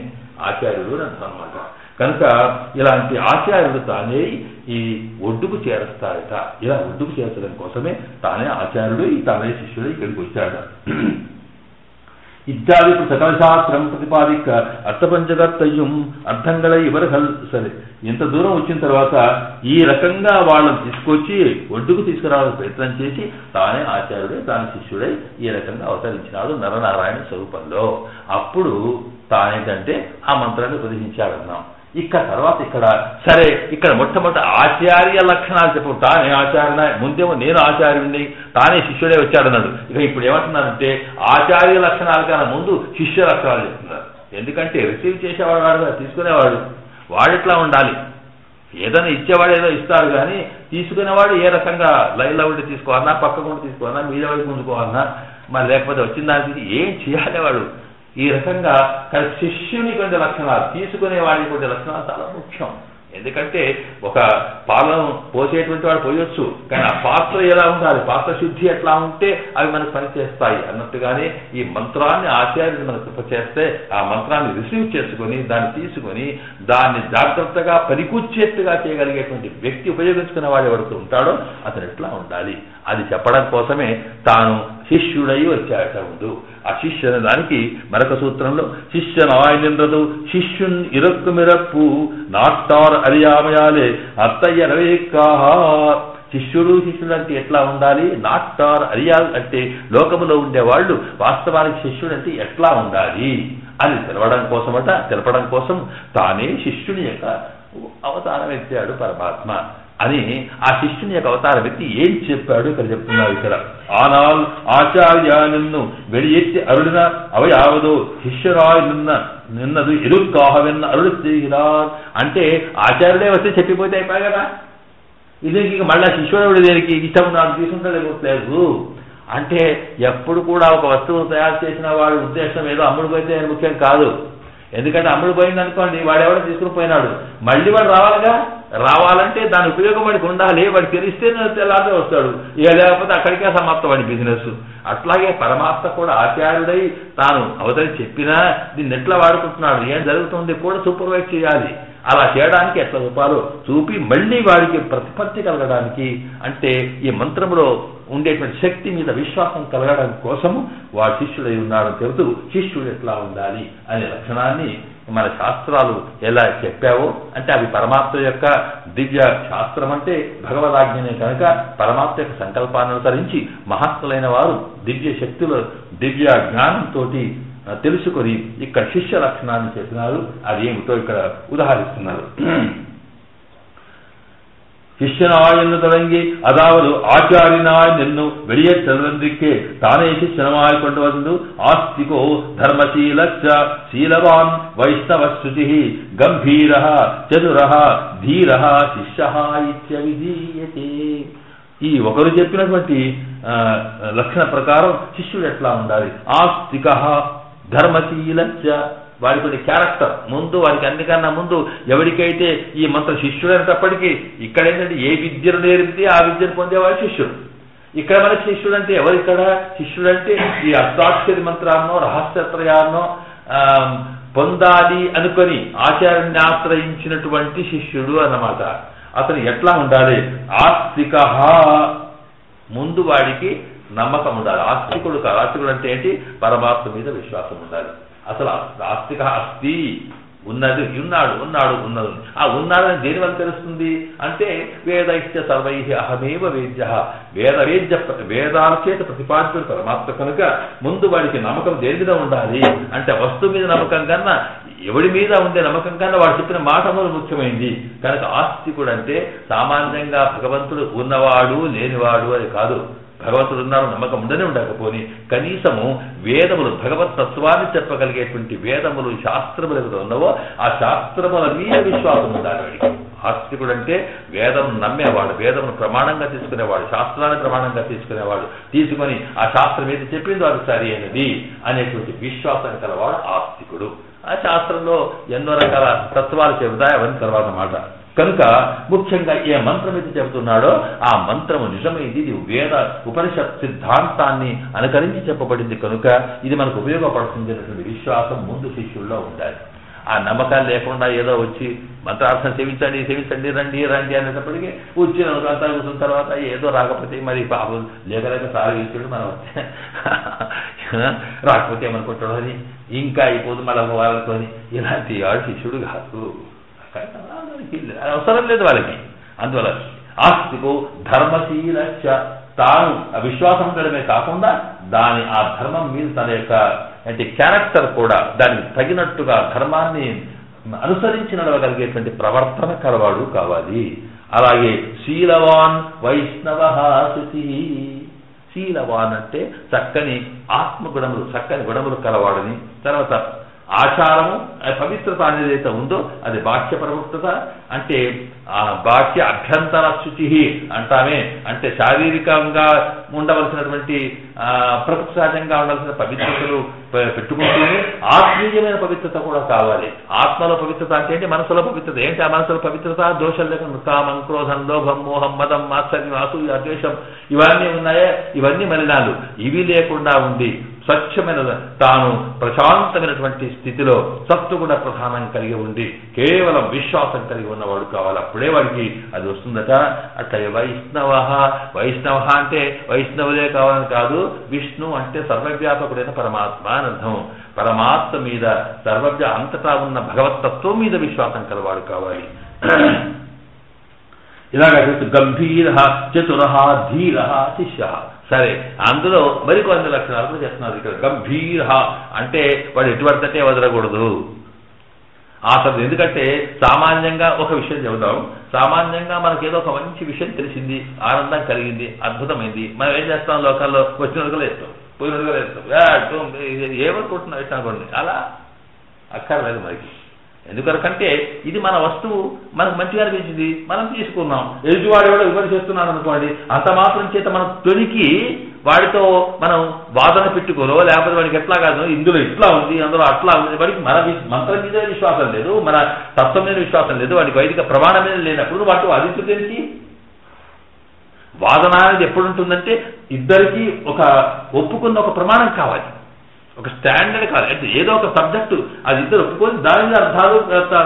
ఆచార్యుడు అని అర్థం అనమాట. కనుక ఇలాంటి ఆచార్యుడు తానే ఈ ఒడ్డుకు చేరుస్తాడట. ఇలా ఒడ్డుకు చేర్చడం కోసమే తానే ఆచార్యుడు, తానే శిష్యుడు ఇక్కడికి వచ్చాడు. ఇత్యాది సకల శాస్త్రం ప్రతిపాదిక అర్థపంచకర్తయ్యం అర్థంగళ ఇవరహల్. సరే, ఇంత దూరం వచ్చిన తర్వాత ఈ రకంగా వాళ్ళని తీసుకొచ్చి ఒడ్డుకు తీసుకురావాలని ప్రయత్నం చేసి తానే ఆచార్యుడే, తానే శిష్యుడై ఈ రకంగా అవతరించినాడు నరనారాయణ స్వరూపంలో. అప్పుడు తానేంటంటే ఆ మంత్రాన్ని ఉపదేశించాడన్నాం. తర్వాత సరే ఇక్కడ మొట్టమొదటి ఆచార్య లక్షణాలు చెప్పు. తానే ఆచార్య, ముందేమో నేను ఆచార్యుడిని, తానే శిష్యుడే వచ్చాడన్నాడు. ఇప్పుడు ఏమంటున్నారంటే ఆచార్య లక్షణాలు కన్నా ముందు శిష్య లక్షణాలు చెప్తున్నారు. ఎందుకంటే రిసీవ్ చేసేవాడు వాడు, తీసుకునేవాడు వాడిట్లా ఉండాలి. ఏదైనా ఇచ్చేవాడు ఏదో ఇస్తాడు, కానీ తీసుకునేవాడు ఏ రకంగా లైన్లో ఉండి తీసుకోవాలన్నా, పక్కకుండా తీసుకోవాలన్నా, మీద వైపు ముందుకోవాలన్నా, మరి లేకపోతే వచ్చిన దానికి ఏం చేయాలి వాడు. ఈ రకంగా శిష్యుని కొన్ని లక్షణాలు, తీసుకునేవాడికి కొన్ని లక్షణాలు చాలా ముఖ్యం. ఎందుకంటే ఒక పాలను పోసేటువంటి వాడు పోయొచ్చు, కానీ ఆ పాత్ర ఎలా ఉండాలి, పాత్ర శుద్ధి ఎట్లా ఉంటే అవి మనకు పనిచేస్తాయి అన్నట్టుగానే ఈ మంత్రాన్ని ఆచార్యుడు మనకు కృప చేస్తే ఆ మంత్రాన్ని రిసీవ్ చేసుకుని దాన్ని తీసుకొని దాన్ని జాగ్రత్తగా పనికూర్చేట్టుగా చేయగలిగేటువంటి వ్యక్తి ఉపయోగించుకునే వాడు ఎవరితో ఉంటాడో అతను ఎట్లా ఉండాలి అది చెప్పడం కోసమే తాను శిష్యుడై వచ్చాట. ముందు ఆ శిష్యు అనే దానికి మరొక సూత్రంలో శిష్యనాయనింద్రదు శిష్యున్ ఇరక్కు మిరప్పు నాట్టార్ అరియామయాలే అత్తయ్యరవేకాహ. శిష్యుడు అంటే ఎట్లా ఉండాలి, నాట్టార్ అరియాల్ అంటే లోకములో ఉండేవాళ్ళు వాస్తవానికి శిష్యుడు అంటే ఎట్లా ఉండాలి అని తెలపడం కోసం తానే శిష్యుని యొక్క అవతారం ఎత్తాడు పరమాత్మ అని. ఆ శిష్యుని యొక్క అవతారం వ్యక్తి ఏం చెప్పాడు ఇక్కడ చెప్తున్నారు. ఇక్కడ ఆనాల్ ఆచార్య నిన్ను వెడియెత్తి అరుడిన అవయావదో శిష్యరాయ్ నిన్నదు ఎరుకాహవెన్న అరుడు తిరిగిరార్ అంటే ఆచార్యుడే వస్తే చెప్పిపోతే అయిపోయి కదా. ఇది మళ్ళా శిష్యుడు దేనికి ఇష్టం నాకు తీసుకుంటలేదు అంటే ఎప్పుడు కూడా ఒక వస్తువు తయారు చేసిన వాడి ఉద్దేశం ఏదో అమ్ముడు పోతే ముఖ్యం కాదు. ఎందుకంటే అమ్ముడు పోయింది అనుకోండి, వాడెవడో తీసుకుని పోయినాడు, మళ్ళీ వాడు రావాలంటే దాని ఉపయోగం వాడికి ఉండాలి. వాడికి తెలిస్తే తెల్లారే వస్తాడు, ఇక లేకపోతే అక్కడికే సమాప్తం వాడి బిజినెస్. అట్లాగే పరమాత్మ కూడా ఆచార్యుడై తాను అవతరి చెప్పినా దీన్ని ఎట్లా వాడుకుంటున్నాడు, ఏం జరుగుతుంది కూడా సూపర్వైజ్ చేయాలి. అలా చేయడానికి ఎట్లా రూపాలు చూపి మళ్ళీ వాడికి ప్రతిపత్తి కలగడానికి, అంటే ఈ మంత్రంలో ఉండేటువంటి శక్తి మీద విశ్వాసం కలగడానికి కోసము వాడు శిష్యుడై ఉన్నాడని చెబుతూ శిష్యుడు ఎట్లా ఉండాలి అనే లక్షణాన్ని మన శాస్త్రాలు ఎలా చెప్పావో, అంటే అవి పరమాత్మ యొక్క దివ్య శాస్త్రం అంటే భగవదాజ్ఞనే కనుక పరమాత్మ యొక్క సంకల్పాన్ని అనుసరించి మహాత్ములైన వారు దివ్య శక్తుల దివ్య జ్ఞానంతో తెలుసుకొని ఇక్కడ శిష్య లక్షణాన్ని చెప్పినారు. అది ఏమిటో ఇక్కడ ఉదాహరిస్తున్నారు. ശിഷ്യനായെന്ന് തുടങ്ങി അതാവത് ആചാര്യനായ നിന്നു വെളിയെ ചെൽവന്തിക്ക് താനേ ശിഷ്യനമായി കൊണ്ടുവന്നു ആസ്തികോ ധർമ്മശീലശ്ച ശീലവാൻ വൈഷ്ണവശ്രുതി ഗംഭീരഃ ചതുരഃ ധീരഃ ശിഷ്യഃ ఇత్యవిధీయతే. ఈ ఒకరు చెప్పినటువంటి లక్షణ ప్రకారం శిష్యుడు ఎట్లా ఉండాలి. ఆస్తికః ధర్మశీలస్య వాడికి క్యారెక్టర్ ముందు వాడికి అన్నికన్నా ముందు ఎవరికైతే ఈ మంత్ర శిష్యుడు అనేటప్పటికీ ఇక్కడేంటంటే ఏ విద్యను నేర్పితే ఆ విద్యను పొందేవాడు శిష్యుడు. ఇక్కడ మనకి శిష్యుడు అంటే ఎవరు? ఇక్కడ శిష్యుడు అంటే ఈ అష్టాక్షరి మంత్రాన్నో రహస్యత్రయాన్నో పొందాలి అనుకొని ఆచార్యుని ఆశ్రయించినటువంటి శిష్యుడు అన్నమాట. అతను ఎట్లా ఉండాలి? ఆస్తిక, ముందు వాడికి నమ్మకం ఉండాలి. ఆస్తికుడు కాదు. ఆస్తికుడు అంటే ఏంటి? పరమాత్మ మీద విశ్వాసం ఉండాలి. అసలు ఆస్తిక అస్తి, ఉన్నది ఉన్నది. ఆ ఉన్నాడని దేని వల్ల తెలుస్తుంది అంటే వేదైశ్చ సర్వై అహమేవ వేద్య, వేదాల చేత ప్రతిపాదించిన పరమాత్మ కనుక ముందు వాడికి నమ్మకం దేని మీద ఉండాలి అంటే వస్తువు మీద నమ్మకం కన్నా ఎవడి మీద ఉండే నమ్మకం కన్నా వాడు చెప్పిన మాట ముఖ్యమైంది. కనుక ఆస్తికుడు అంటే సామాన్యంగా భగవంతుడు ఉన్నవాడు లేనివాడు అని కాదు. భగవంతుడు ఉన్నాడు నమ్మకం ఉండనే ఉండకపోని కనీసము వేదములు భగవత్ తత్వాన్ని చెప్పగలిగేటువంటి వేదములు శాస్త్రములు ఏదో ఉన్నవో ఆ శాస్త్రముల మీద విశ్వాసం ఉండాలి వాడికి. ఆస్తికుడు అంటే వేదం నమ్మేవాడు, వేదమును ప్రమాణంగా తీసుకునేవాడు, శాస్త్రాన్ని ప్రమాణంగా తీసుకొని ఆ శాస్త్రం ఏది చెప్పిందో అది సరి అయినది అనేటువంటి విశ్వాసం కలవాడు ఆస్తికుడు. ఆ శాస్త్రంలో ఎన్నో రకాల తత్వాలు చెబుతాయి, అవన్నీ తర్వాత మాట. కనుక ముఖ్యంగా ఏ మంత్రం అయితే చెబుతున్నాడో ఆ మంత్రము నిజమైంది, ఇది వేద ఉపనిషత్ సిద్ధాంతాన్ని అనుకరించి చెప్పబడింది కనుక ఇది మనకు ఉపయోగపడుతుంది విశ్వాసం ముందు శిష్యుల్లో ఉండాలి. ఆ నమ్మకాలు లేకుండా ఏదో వచ్చి మంత్రార్థం సేవించండి రండి అనేటప్పటికీ అంతా కూర్చున్న తర్వాత ఏదో రాకపోతే మరి పాపం లేక సాగించుడు మనం రాకపోతే ఏమనుకుంటాడు అని ఇంకా అయిపోదు మళ్ళీ వాళ్ళతోని ఇలాంటి వాడు శిష్యుడు కాదు. అవసరం లేదు వాళ్ళకి. అందువల్ల ఆస్తికు ధర్మశీల తాను ఆ విశ్వాసం ఉండడమే కాకుండా దాని ఆ ధర్మం మీద తన యొక్క అంటే క్యారెక్టర్ కూడా దానికి తగినట్టుగా ధర్మాన్ని అనుసరించి నడవగలిగేటువంటి ప్రవర్తన కలవాడు కావాలి. అలాగే శీలవాన్ వైష్ణవ శుచి, శీలవాన్ అంటే చక్కని ఆత్మగుణములు చక్కని గుణములు కలవాడని. తర్వాత ఆచారము పవిత్రత అనేది ఏదైతే ఉందో అది బాహ్య ప్రవృత్తత అంటే బాహ్య అభ్యంతర శుచి అంటామే. అంటే శారీరకంగా ఉండవలసినటువంటి ప్రకృతి సహజంగా ఉండాల్సిన పవిత్రతలు పెట్టుకుంటూనే ఆత్మీయమైన పవిత్రత కూడా కావాలి. ఆత్మలో పవిత్రత అంటే మనసులో పవిత్రత. ఏంటి ఆ మనసులో పవిత్రత? దోషం లేకుండా కామం, క్రోధం, లోభం, మోహం, మదం, మాత్సర్యం, అసూయ, ద్వేషం ఇవన్నీ ఉన్నాయే, ఇవన్నీ మలినాలు. ఇవి లేకుండా ఉండి స్వచ్ఛమైన తాను ప్రశాంతమైనటువంటి స్థితిలో సత్వగుణ ప్రధానం కలిగి ఉండి కేవలం విశ్వాసం కలిగి ఉన్నవాడు కావాలి. అప్పుడే వాడికి అది వస్తుందట. అట్లా వైష్ణవ అంటే వైష్ణవులే కావాలని కాదు, విష్ణు అంటే సర్వవ్యాపకుడైన పరమాత్మ అని అర్థం. పరమాత్మ మీద అంతటా ఉన్న భగవతత్వం మీద విశ్వాసం కలవాడు కావాలి. ఇలాగా గంభీర చతుర ధీర శిష్య. సరే, అందులో మరికొన్ని లక్షణాలు చెప్తున్నారు ఇక్కడ. గంభీర అంటే వాడు ఎటువంటిదే వదలకూడదు. అసలు ఎందుకంటే సామాన్యంగా ఒక విషయం చెబుతాం, సామాన్యంగా మనకేదో ఒక మంచి విషయం తెలిసింది, ఆనందం కలిగింది, అద్భుతమైంది, మనం ఏం చేస్తాం? లోకాల్లో వచ్చినట్టుగా వేస్తాం, పోయినట్టుగా వేస్తాం, ఏమనుకుంటున్నాం వేస్తాం అనుకోండి. అలా అక్కర్లేదు మనకి. ఎందుకంటే ఇది మన వస్తువు మనకు మంచిగా అనిపించింది, మనం తీసుకున్నాం. ఎదుటివాడు కూడా విమర్శ చేస్తున్నాడు అనుకోండి, అంత మాత్రం చేత మనం తొలికి వాడితో మనం వాదన పెట్టుకోలో, లేకపోతే వాడికి ఎట్లా కాదు ఇందులో ఇట్లా ఉంది అందులో అట్లా ఉంది, వాడికి మన మంత్రం మీద విశ్వాసం లేదు, మన తత్వం మీద విశ్వాసం లేదు, వాడికి వైదిక ప్రమాణం మీద లేనప్పుడు వాటి అది తెలిసి వాదన అనేది ఎప్పుడు ఉంటుందంటే ఇద్దరికి ఒక ఒప్పుకున్న ఒక ప్రమాణం కావాలి, ఒక స్టాండర్డ్ కాదు. అంటే ఏదో ఒక సబ్జెక్టు అది ఇద్దరు ఒప్పుకొని దాని మీద అర్థాలు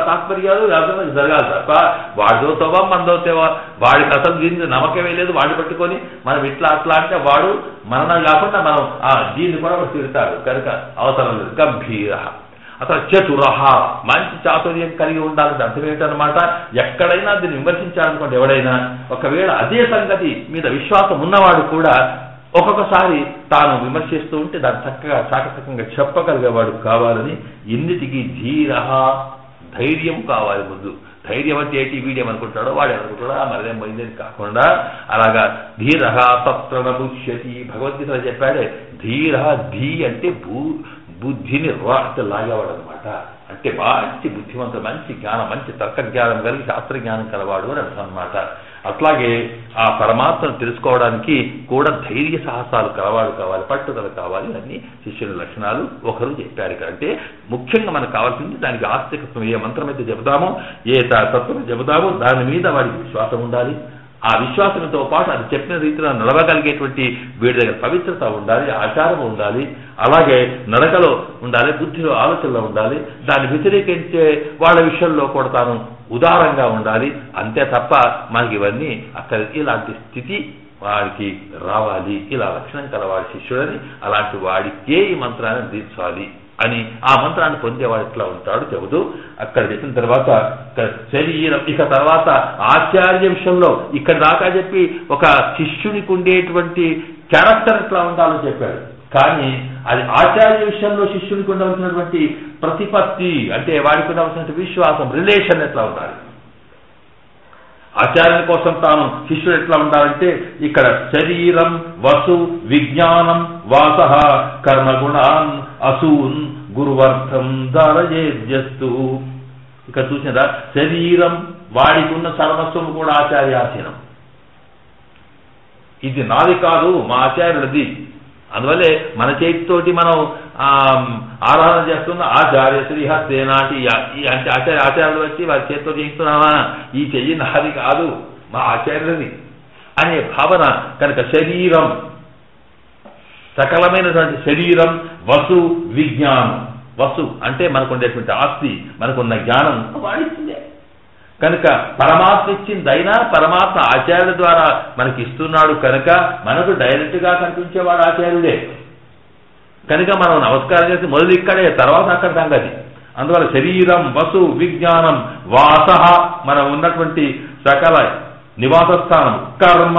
తాత్పర్యాలు వ్యాపారం జరగాలి తప్ప వాడితో తోవా మనదో తేవా, వాడికి అసలు దీన్ని నమ్మకమే లేదు, వాడిని పట్టుకొని మనం ఇట్లా అట్లా అంటే వాడు మన కాకుండా మనం దీన్ని కూడా తిడతాడు. కనుక అవసరం లేదు. గంభీర అసలు చతురహ మంచి చాతుర్యం కలిగి ఉండాలంటే అర్థం ఏంటన్నమాట, ఎక్కడైనా దీన్ని విమర్శించాలనుకోండి ఎవడైనా, ఒకవేళ అదే సంగతి మీద విశ్వాసం ఉన్నవాడు కూడా ఒక్కొక్కసారి తాను విమర్శిస్తూ ఉంటే దాన్ని చక్కగా చాకచక్యంగా చెప్పగలిగేవాడు కావాలని. ఇన్నిటికీ ధీర ధైర్యం కావాలి. ముందు ధైర్యం అంటే ఏంటి, వీడేం అనుకుంటాడో వాడేమనుకుంటాడో మరేం పోయిందని కాకుండా అలాగా ధీర తత్ర నభుష్యతి. భగవద్గీతలో చెప్పాడే ధీర, ధీ అంటే బుద్ధిని అంటే లాగేవాడు అనమాట. అంటే మంచి బుద్ధిమంతుడు, మంచి జ్ఞానం, మంచి తర్క జ్ఞానం కలిగి శాస్త్రజ్ఞానం కలవాడు అని అర్థం అనమాట. అట్లాగే ఆ పరమాత్మను తెలుసుకోవడానికి కూడా ధైర్య సాహసాలు కలవాడు కావాలి, పట్టుదల కావాలి. అన్ని శిష్యుల లక్షణాలు ఒకరు చెప్పారు. అంటే ముఖ్యంగా మనకు కావాల్సింది దానికి ఆస్తికత్వం. ఏ మంత్రం అయితే చెబుతామో, ఏ తత్వం చెబుతామో దాని మీద వాడికి విశ్వాసం ఉండాలి. ఆ విశ్వాసంతో పాటు అది చెప్పిన రీతిలో నడవగలిగేటువంటి వీడి దగ్గర పవిత్రత ఉండాలి, ఆచారం ఉండాలి, అలాగే నడకలో ఉండాలి, బుద్ధిలో ఆలోచనలో ఉండాలి. దాన్ని వ్యతిరేకించే వాళ్ళ విషయంలో కూడా తాను ఉదారంగా ఉండాలి. అంతే తప్ప మనకి ఇవన్నీ అక్కడ ఇలాంటి స్థితి వాడికి రావాలి. ఇలా లక్షణం కలవాడి శిష్యుడని, అలాంటి వాడికే ఈ మంత్రాన్ని అందించాలి అని ఆ మంత్రాన్ని పొందేవాడు ఎట్లా ఉంటాడు చెబుతూ అక్కడ చెప్పిన తర్వాత శరీరం, ఇక తర్వాత ఆచార్య విషయంలో ఇక్కడ దాకా చెప్పి ఒక శిష్యునికి ఉండేటువంటి క్యారెక్టర్ ఎట్లా ఉండాలో చెప్పాడు. కానీ అది ఆచార్య విషయంలో శిష్యునికి ఉండవలసినటువంటి ప్రతిపత్తి, అంటే వాడికి ఉండవలసినటువంటి విశ్వాసం, రిలేషన్ ఎట్లా ఉండాలి, ఆచార్యుని కోసం తాను శిష్యుడు ఎట్లా ఉండాలంటే ఇక్కడ శరీరం వసు విజ్ఞానం వాస కర్మగుణాన్ అసూన్ గురువర్ధం ధారయేద్యస్తు. ఇక్కడ చూసినదా, శరీరం వాడికి ఉన్న సర్వస్వము కూడా ఆచార్యాధీనం. ఇది నాది కాదు, మా ఆచార్యులది. అందువల్లే మన చేతితోటి మనం ఆరాధన చేస్తున్న ఆచార్య శ్రీహస్తేనాటి అంటే ఆచార్యులు వచ్చి వారి చేతితో చేయిస్తున్నామా, ఈ చెయ్యి నాది కాదు మా ఆచార్యులది అనే భావన కనుక శరీరం, సకలమైనటువంటి శరీరం, వసు విజ్ఞానం. వసు అంటే మనకు ఉండేటువంటి ఆస్తి, మనకున్న జ్ఞానం వాడిస్తుందే. కనుక పరమాత్మ ఇచ్చిందైనా పరమాత్మ ఆచార్యుల ద్వారా మనకి ఇస్తున్నాడు కనుక మనకు డైరెక్ట్గా కనిపించేవాడు ఆచార్యుడే. కనుక మనం నమస్కారం చేసి మొదలు ఇక్కడే, తర్వాత అక్కడ సంగతి. అందువల్ల శరీరం వసు విజ్ఞానం వాస మనం ఉన్నటువంటి సకల నివాస స్థానం, కర్మ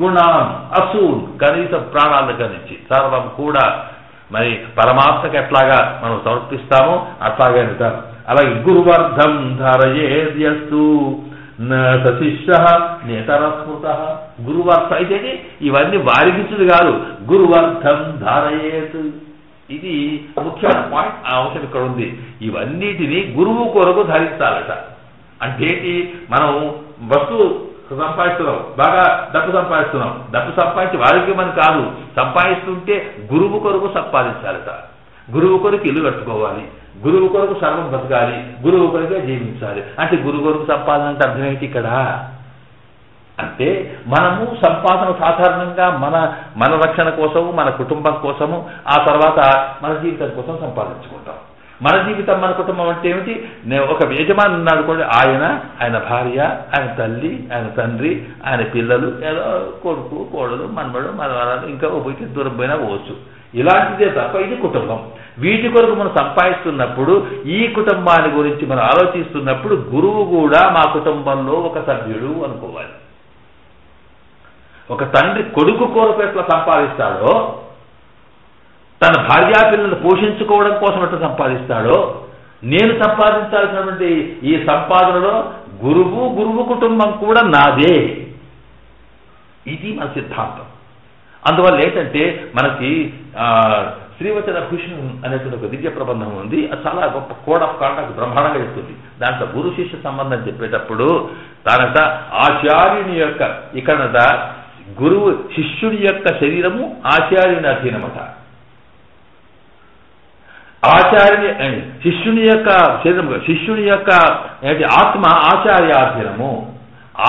గుణం అసూన్ కనీస ప్రాణాల దగ్గర నుంచి సర్వం కూడా మరి పరమాత్మకి ఎట్లాగా మనం సమర్పిస్తామో అట్లాగే అంటారు. అలాగే గురువర్ధం ధారయేద్యస్తు శిష్య నేతరస్మృత. గురువర్ధ అయితే ఇవన్నీ వారికిచ్చుడు కాదు, గురువర్ధం ధారయేత్. ఇది ముఖ్యమైన పాయింట్, ఆ అంశం ఇక్కడ ఉంది. ఇవన్నిటినీ గురువు కొరకు ధరించాలట. అంటే మనం వస్తువు సంపాదిస్తున్నాం, బాగా డబ్బు సంపాదిస్తున్నాం, డబ్బు సంపాదించి వారికి మనం కాదు, సంపాదిస్తుంటే గురువు కొరకు సంపాదించాలట. గురువు కొరకు ఇల్లు కట్టుకోవాలి, గురువు కొరకు సర్వం బతకాలి, గురువు కొరకే జీవించాలి. అంటే గురువు కొరకు సంపాదన అంటే అర్థం ఏంటి ఇక్కడ అంటే మనము సంపాదన సాధారణంగా మన రక్షణ కోసము, మన కుటుంబం కోసము, ఆ తర్వాత మన జీవితం కోసం సంపాదించుకుంటాం. మన జీవితం మన కుటుంబం అంటే ఏమిటి, ఒక యజమాని ఉన్నాడు కూడా, ఆయన భార్య, ఆయన తల్లి, ఆయన తండ్రి, ఆయన పిల్లలు, ఏదో కొడుకు కోడలు మనవడు మనవరాలు, ఇంకా పోయితే దూరం పోయినా పోవచ్చు. ఇలాంటిదే తప్ప ఇది కుటుంబం. వీటి కొరకు మనం సంపాదిస్తున్నప్పుడు, ఈ కుటుంబాన్ని గురించి మనం ఆలోచిస్తున్నప్పుడు గురువు కూడా మా కుటుంబంలో ఒక సభ్యుడు అనుకోవాలి. ఒక తండ్రి కొడుకు కొరకు ఎట్లా సంపాదిస్తాడో, తన భార్యాపిల్లలను పోషించుకోవడం కోసం ఎట్లా సంపాదిస్తాడో, నేను సంపాదించాల్సినటువంటి ఈ సంపాదనలో గురువు కుటుంబం కూడా నాదే. ఇది మన సిద్ధాంతం. అందువల్ల ఏంటంటే మనకి శ్రీవచన భూషణం అనేటువంటి ఒక దివ్య ప్రబంధం ఉంది. అది చాలా గొప్ప కోడ్ ఆఫ్ కాండక్ట్ బ్రహ్మాండంగా చెప్తుంది. దాంట్లో గురు శిష్య సంబంధం చెప్పేటప్పుడు తానట ఆచార్యుని యొక్క, ఇక్కడట గురువు శిష్యుడి యొక్క శరీరము ఆచార్యుని అధీనమట, శిష్యుని యొక్క శరీరము, శిష్యుని యొక్క ఆత్మ ఆచార్యాధీనము,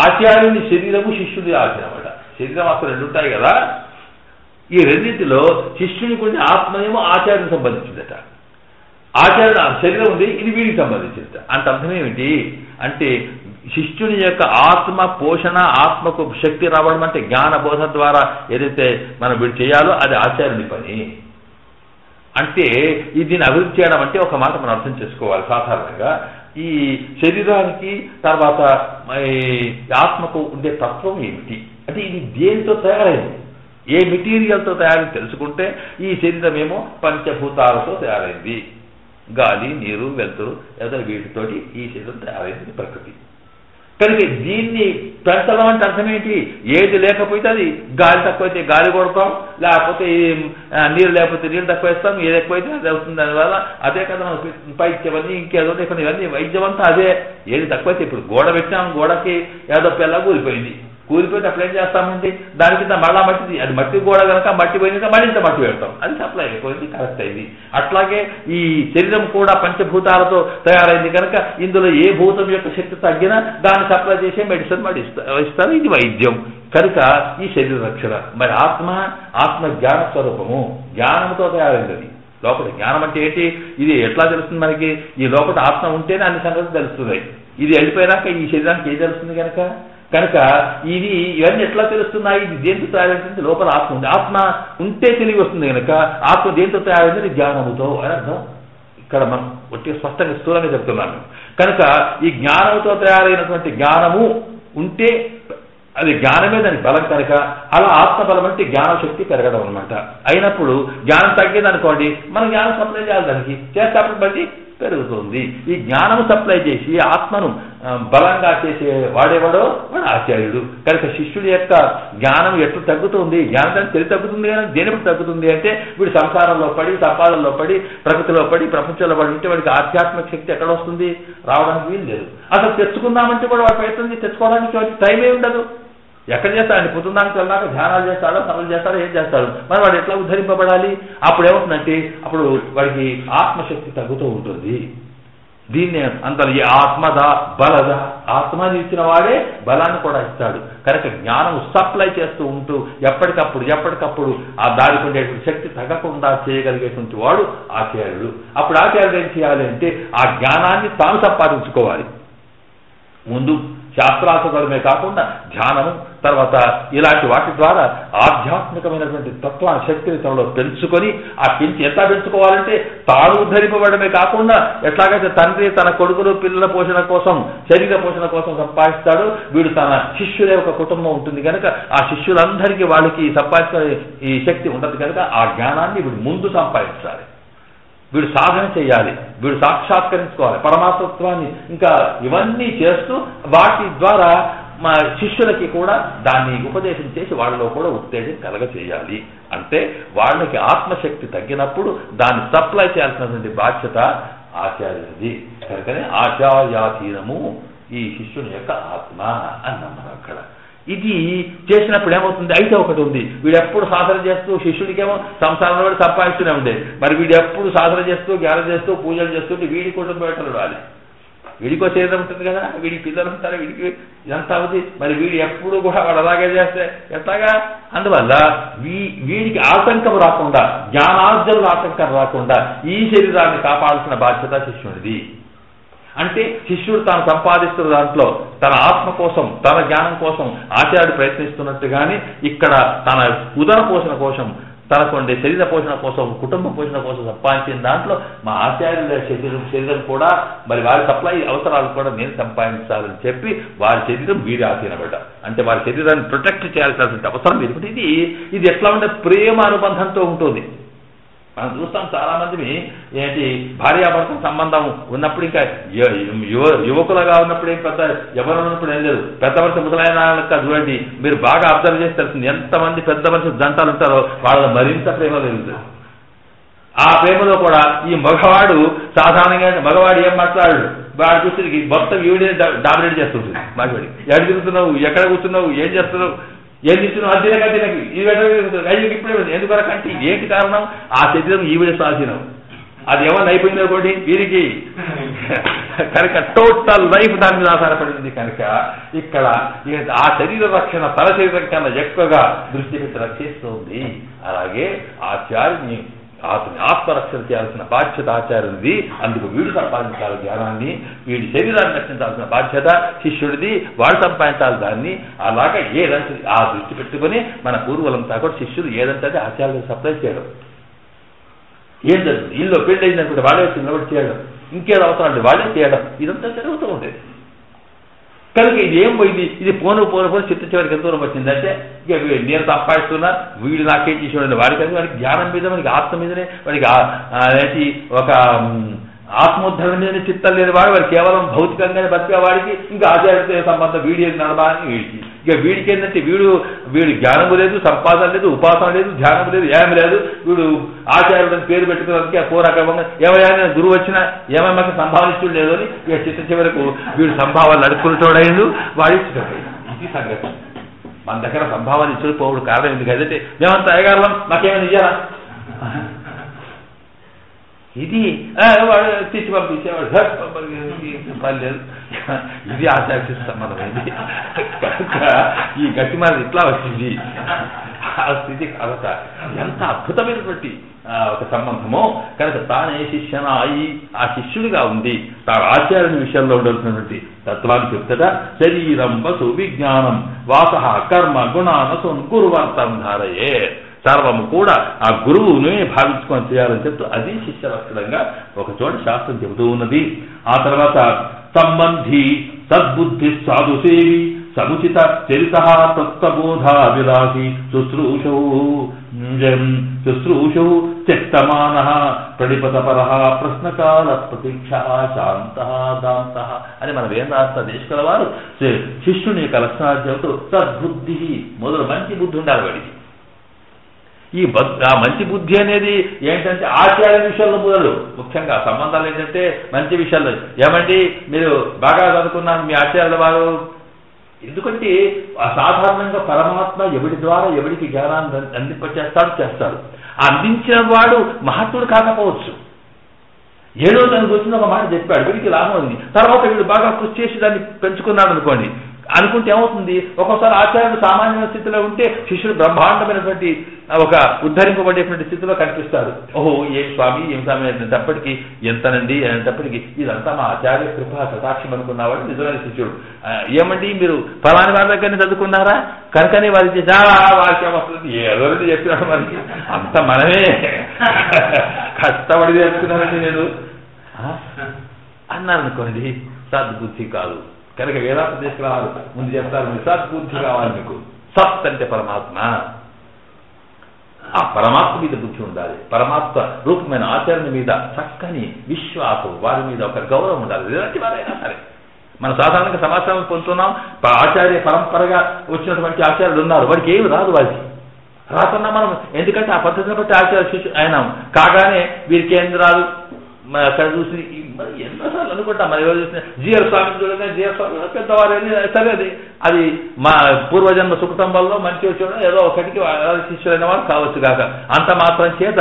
ఆచార్యుని శరీరము శిష్యుడి ఆధీనమట. శరీరం అసలు రెండు ఉంటాయి కదా, ఈ రెండింటిలో శిష్యునికి ఉండే ఆత్మనేమో ఆచార్యునికి సంబంధించిందట, ఆచార్యుడు శరీరం ఉంది, ఇది వీడికి సంబంధించిందట. అంటే అర్థం ఏమిటి అంటే శిష్యుని యొక్క ఆత్మ పోషణ, ఆత్మకు శక్తి రావడం అంటే జ్ఞాన బోధ ద్వారా ఏదైతే మనం వీడు చేయాలో అది ఆచార్యుని పని. అంటే దీన్ని అభివృద్ధి చేయడం అంటే ఒక మాట మనం అర్థం చేసుకోవాలి. సాధారణంగా ఈ శరీరానికి తర్వాత ఆత్మకు ఉండే తత్వం ఏమిటి అంటే ఇది దేనితో తయారైంది, ఏ మెటీరియల్తో తయారైంది తెలుసుకుంటే ఈ శరీరం ఏమో పంచభూతాలతో తయారైంది, గాలి నీరు వెలుతురు ఏదో వీటితోటి ఈ శరీరం తయారైంది ప్రకృతి. కనుక దీన్ని పెంచడం అంటే అర్థం ఏంటి? ఏది లేకపోతే అది గాలి తక్కువైతే గాలి కొడతాం, లేకపోతే నీరు లేకపోతే నీళ్ళు తక్కువ వేస్తాం, ఏది ఎక్కువైతే అది అవుతుంది. దానివల్ల అదే కదా మనం పైత్యవన్నీ ఇంకేదో ఇవన్నీ వైద్యం అంతా అదే. ఏది తక్కువైతే ఇప్పుడు గోడ పెట్టాం, గోడకి ఏదో పిల్ల కూలిపోయింది, కూలిపోతే అప్పుడు ఏం చేస్తామండి? దాని కింద మళ్ళా మట్టి, అది మట్టి గోడ కనుక మట్టి పోయినాక మళ్ళీ ఇంత మట్టి పెడతాం, అది సప్లై అయిపోయింది, కరెక్ట్ అయింది. అట్లాగే ఈ శరీరం కూడా పంచభూతాలతో తయారైంది కనుక ఇందులో ఏ భూతం యొక్క శక్తి తగ్గినా దాన్ని సప్లై చేసే మెడిసిన్ మరి ఇస్తారు, ఇది వైద్యం. కనుక ఈ శరీర రక్షణ. మరి ఆత్మ జ్ఞాన స్వరూపము, జ్ఞానంతో తయారైంది. అది లోపల జ్ఞానం అంటే ఏంటి? ఇది ఎట్లా తెలుస్తుంది మనకి? ఈ లోపల ఆత్మ ఉంటేనే అన్ని సంగతులు తెలుస్తున్నాయి. ఇది వెళ్ళిపోయినాక ఈ శరీరానికి ఏం తెలుస్తుంది కనుక ఇవన్నీ ఎట్లా తెలుస్తున్నాయి? ఇది దేంతో తయారైంది? లోపల ఆత్మ ఉంది. ఆత్మ ఉంటే తెలివి వస్తుంది కనుక ఆత్మ దేంతో తయారైంది? జ్ఞానముతో అని అర్థం. ఇక్కడ మనం ఒట్టి స్పష్టంగా స్థూలంగా చెప్తున్నాను. కనుక ఈ జ్ఞానంతో తయారైనటువంటి జ్ఞానము ఉంటే అది జ్ఞానమే దానికి బలం కనుక అలా ఆత్మబలం అంటే జ్ఞానశక్తి పెరగడం అనమాట. అయినప్పుడు జ్ఞానం తగ్గేదనుకోండి, మనం జ్ఞానం సప్లై చేయాలి, దానికి చేసేటప్పుడు బట్టి పెరుగుతుంది. ఈ జ్ఞానము సప్లై చేసి ఆత్మను బలంగా చేసే వాడేవాడో వాడు ఆచార్యుడు. కనుక శిష్యుడి యొక్క జ్ఞానం ఎట్లు తగ్గుతుంది? జ్ఞానం తెలివి తగ్గుతుంది కానీ దేనిప్పుడు తగ్గుతుంది అంటే వీడు సంసారంలో పడి, సంపాదనలో పడి, ప్రకృతిలో పడి, ప్రపంచంలో పడి ఉంటే వాడికి ఆధ్యాత్మిక శక్తి ఎక్కడ వస్తుంది? రావడానికి వీలు లేదు. అసలు తెచ్చుకుందామంటే కూడా వాడు ప్రయత్నం తెచ్చుకోవడానికి టైమే ఉండదు. ఎక్కడ చేస్తాడండి? పొద్దున్నానికి వెళ్ళాక ధ్యానాలు చేస్తాడో, సభలు చేస్తాడో, ఏం చేస్తాడు? మరి వాడు ఎట్లా ఉద్ధరింపబడాలి? అప్పుడు ఏమవుతుందంటే అప్పుడు వాడికి ఆత్మశక్తి తగ్గుతూ ఉంటుంది. దీన్నే అంటారు ఈ ఆత్మద బలద. ఆత్మని ఇచ్చిన వాడే బలాన్ని కూడా ఇస్తాడు. కనుక జ్ఞానం సప్లై చేస్తూ ఉంటూ ఎప్పటికప్పుడు ఆ దానికి ఉండేటువంటి శక్తి తగ్గకుండా చేయగలిగేటువంటి వాడు ఆచార్యుడు. అప్పుడు ఆచార్యుడు ఏం చేయాలి అంటే ఆ జ్ఞానాన్ని తాను సంపాదించుకోవాలి. ముందు శాస్త్రాలు చదవడమే కాకుండా ధ్యానము, తర్వాత ఇలాంటి వాటి ద్వారా ఆధ్యాత్మికమైనటువంటి తత్వాన్ని శక్తిని తనలో పెంచుకొని ఆ ఎట్లా పెంచుకోవాలంటే తాను ఉద్ధరింపబడమే కాకుండా ఎట్లాగైతే తండ్రి తన కొడుకులు పిల్లల పోషణ కోసం, శరీర పోషణ కోసం సంపాదిస్తాడు, వీడు తన శిష్యుల యొక్క కుటుంబం ఉంటుంది కనుక ఆ శిష్యులందరికీ వాళ్ళకి సంపాదించుకునే ఈ శక్తి ఉండదు కనుక ఆ జ్ఞానాన్ని వీడు ముందు సంపాదించాలి. వీడు సాధన చేయాలి, వీడు సాక్షాత్కరించుకోవాలి పరమాత్మత్వాన్ని. ఇంకా ఇవన్నీ చేస్తూ వాటి ద్వారా మా శిష్యులకి కూడా దాన్ని ఉపదేశం చేసి వాళ్ళలో కూడా ఉత్తేజం కలగ చేయాలి. అంటే వాళ్ళకి ఆత్మశక్తి తగ్గినప్పుడు దాన్ని సప్లై చేయాల్సినటువంటి బాధ్యత ఆచార్యుడిది. కనుకనే ఆచార్యాధీనము ఈ శిష్యుని యొక్క ఆత్మ అన్నాం మనం అక్కడ. ఇది చేసినప్పుడు ఏమవుతుంది? అయితే ఒకటి ఉంది, వీడు ఎప్పుడు సాధన చేస్తూ, శిష్యుడికేమో సంసారంలో కూడా సంపాదిస్తూనే ఉండేది. మరి వీడు ఎప్పుడు సాధన చేస్తూ, జ్ఞానం చేస్తూ, పూజలు చేస్తుంటే వీడి కుటుంబం పెట్టలు రాలి. వీడికో శరీరం ఉంటుంది కదా, వీడికి పిల్లలు ఉంటారు, వీడికి ఇదంతా అవుతుంది. మరి వీడు ఎప్పుడు కూడా వాడు అలాగే చేస్తే ఎట్లాగా? అందువల్ల వీడికి ఆటంకం రాకుండా, జ్ఞానార్జనలు ఆటంకం రాకుండా ఈ శరీరాన్ని కాపాడాల్సిన బాధ్యత శిష్యుడిది. అంటే శిష్యుడు తాను సంపాదిస్తున్న దాంట్లో తన ఆత్మ కోసం, తన జ్ఞానం కోసం ఆచార్యుడు ప్రయత్నిస్తున్నట్టుగానే ఇక్కడ తన ఉదర పోషణ కోసం, తనకుండే శరీర పోషణ కోసం, కుటుంబ పోషణ కోసం సంపాదించిన దాంట్లో మా ఆచార్యుల శరీరం కూడా మరి వారి సప్లై అవసరాలు కూడా నేను సంపాదించాలని చెప్పి వారి శరీరం వీరి ఆధీనపడ్డ. అంటే వారి శరీరాన్ని ప్రొటెక్ట్ చేయాల్సినటువంటి అవసరం ఎందుకంటే ఇది ఎట్లా ఉంటే ప్రేమ అనుబంధంతో ఉంటుంది. మనం చూస్తాం చాలా మందిని ఏంటి భార్యాభర్త సంబంధం ఉన్నప్పుడు ఇంకా యువకులుగా ఉన్నప్పుడు ఏం పెద్ద ఎవరు ఉన్నప్పుడు ఏం లేదు, పెద్ద మనిషి ముసలైన చూడండి, మీరు బాగా అబ్జర్వ్ చేసి తెలుస్తుంది ఎంతమంది పెద్ద మనిషి జంటలు ఉంటారో వాళ్ళ మరింత ప్రేమ పెరుగుతుంది. ఆ ప్రేమలో కూడా ఈ మగవాడు సాధారణంగా మగవాడు ఏం మాట్లాడు, వాడు చూసి మొత్తం ఈవిడే డామినేట్ చేస్తుంటుంది. మగవాడి ఎక్కడ తిరుగుతున్నావు, ఎక్కడ కూర్చున్నావు, ఏం చేస్తున్నావు, ఏం తింటున్నావు, అద్దెనగా తినకి ఇది ఇప్పుడే ఎందుకంటే ఏంటి కారణం? ఆ శరీరం ఈవిడ స్వాధీనం. అది ఏమన్నా అయిపోయింది అనుకోండి వీరికి. కనుక టోటల్ లైఫ్ దాని మీద ఆధారపడింది. కనుక ఇక్కడ ఆ శరీర రక్షణ తన శరీరం కన్నా ఎక్కువగా దృష్టి పెట్టి రక్షిస్తుంది. అలాగే ఆచార్యుని అతని ఆత్మరక్షణ చేయాల్సిన బాధ్యత ఆచార్యుడిది. అందుకు వీడు సంపాదించాలి జ్ఞానాన్ని, వీడి శరీరాన్ని రక్షించాల్సిన బాధ్యత శిష్యుడిది, వాడు సంపాదించాలి దాన్ని. అలాగే ఏదంటే ఆ దృష్టి పెట్టుకుని మన పూర్వులంతా కూడా శిష్యుడు ఏదంటే ఆచార్యులు సప్లై చేయడం. ఏం జరుగుతుంది? ఇల్లు పెళ్లి అయిందనుకుంటే వాళ్ళే నిలబడి చేయడం, ఇంకేదో అవసరం అంటే వాళ్ళే చేయడం, ఇదంతా జరుగుతూ ఉండేది. కనుక ఇది ఏం పోయింది? ఇది పోను చిత్త చివరికి ఎంత దూరం వచ్చిందంటే ఇక నేను సంపాదిస్తున్నా, వీడు నాకేం చేసేవాడు వాడికి జ్ఞానం మీద, మనకి ఆత్మ మీదనే వాడికి ఒక ఆత్మోద్ధరణ మీద చిత్తం లేని వాడు వాడు కేవలం భౌతికంగానే బతికేవాడికి ఇంకా ఆచార్యతో సంబంధం వీడి నడవాలని వీడికి ఇక వీడికి ఏంటంటే వీడు జ్ఞానము లేదు, సంపాదన లేదు, ఉపాసన లేదు, ధ్యానం లేదు, ఏమి లేదు. వీడు ఆచార్యుడని పేరు పెట్టుకోవడానికి పూర్వక్రమంగా ఏమైనా గురువు వచ్చినా ఏమైనా సంభావించుడు లేదు అని ఇక చిత్త చివరకు వీడు సంభావాలు నడుపుకుంటాడు, వాడి ఇది సంగతి. మన దగ్గర సంభావాలు ఇచ్చుడు పోవుడు కారణం ఎందుకు అదంటే మేమంతా అయ్యగారులం మాకేమైనా ఇయ్యాలా, ఇది వాడు తెచ్చి పంపించేవాడు పర్లేదు, ఇది ఆచార్య సంబంధం. ఇది ఈ గట్టి మీద ఇట్లా వచ్చింది ఆ స్థితి కనుక ఎంత అద్భుతమైనటువంటి ఒక సంబంధమో కనుక తానే శిష్యనాయి ఆ శిష్యుడిగా ఉండి తాను ఆచార్యుని విషయంలో ఉండవలసినటువంటి తత్వాన్ని చెప్తట. శరీరం వసు విజ్ఞానం వాస కర్మ గుణానసు గురువర్తం ధారయే, సర్వము కూడా ఆ గురువునే భావించుకొని చేయాలని చెప్తూ అది శిష్య లక్షణంగా ఒక చోట శాస్త్రం చెబుతూ ఉన్నది. ఆ తర్వాత సంబంధి సద్బుద్ధి సాధుసేవి సముచిత చరిత తత్వబోధాభిలాషి శుశ్రూషౌ త్యక్తమాన ప్రణిపతపర ప్రశ్నకాల ప్రతీక్ష శాంత దాంత అని మన వేదాంత దేశకుల వారు శిష్యుని యొక్క లక్షణాలు చెబుతూ సద్బుద్ధి మొదలు మంచి బుద్ధి ఉండాలి వాడికి. ఆ మంచి బుద్ధి అనేది ఏంటంటే ఆచార్య విషయంలో మొదలు ముఖ్యంగా సంబంధాలు ఏంటంటే మంచి విషయాల్లో ఏమండి మీరు బాగా చదువుకున్నాను మీ ఆచార్యుల వారు, ఎందుకంటే సాధారణంగా పరమాత్మ ఎవడి ద్వారా ఎవడికి జ్ఞానాన్ని చేస్తాడు. అందించిన వాడు మహత్తుడు కాకపోవచ్చు, ఏదో దానికి వచ్చిన ఒక మాట చెప్పాడు, వీడికి లాభం ఉంది, తర్వాత వీడు బాగా కృషి చేసి దాన్ని పెంచుకున్నాడు అనుకోండి, అనుకుంటే ఏమవుతుంది ఒక్కోసారి ఆచార్యుడు సామాన్యమైన స్థితిలో ఉంటే శిష్యుడు బ్రహ్మాండమైనటువంటి ఒక ఉద్ధరింపబడేటువంటి స్థితిలో కనిపిస్తాడు. ఓహో ఏం స్వామి ఏం స్వామి అనేటప్పటికీ ఎంతనండి అనేటప్పటికీ ఇదంతా మా ఆచార్య కృపా కటాక్షం అనుకున్నవాడు నిజమైన శిష్యుడు. ఏమండి మీరు ఫలాని వారి దగ్గరనే చదువుకున్నారా కనుకనే వారికి చాలా వాక్యం వస్తుంది, ఏదో చెప్పినాడు మనకి అంత మనమే కష్టపడి నేర్చుకున్నానండి నేను అన్నారు అనుకోండి, సద్బుద్ధి కాదు. కనుక వేదాంత తీసుకురావాలి ముందు చెప్తారు మీరు సద్బుద్ధి కావాలి మీకు. సత్ అంటే పరమాత్మ, ఆ పరమాత్మ మీద బుద్ధి ఉండాలి, పరమాత్మ రూపమైన ఆచరణ మీద చక్కని విశ్వాసం, వారి మీద ఒక గౌరవం ఉండాలి. ఎలాంటి వారైనా సరే మన సాధారణంగా సమాచారం పొందుతున్నాం, ఆచార్య పరంపరగా వచ్చినటువంటి ఆచార్యులు ఉన్నారు, వాడికి ఏమి రాదు, వారికి రాకున్నా మనం ఎందుకంటే ఆ పద్ధతిని బట్టి ఆచార్య శిష్యు అయినాం కాగానే వీరికి ఏం రాదు. అక్కడ చూసి మరి ఎన్నోసార్లు అనుకుంటాం, మరి ఎవరు చూసిన జిఆర్ స్వామి చూడగా జిఆర్ స్వామి పెద్దవారని సరే అది మా పూర్వజన్మ సుకృతం వల్ల మంచి వచ్చి ఏదో ఒకటికి శిష్యులైన వారు కావచ్చు కాక అంత మాత్రం చేత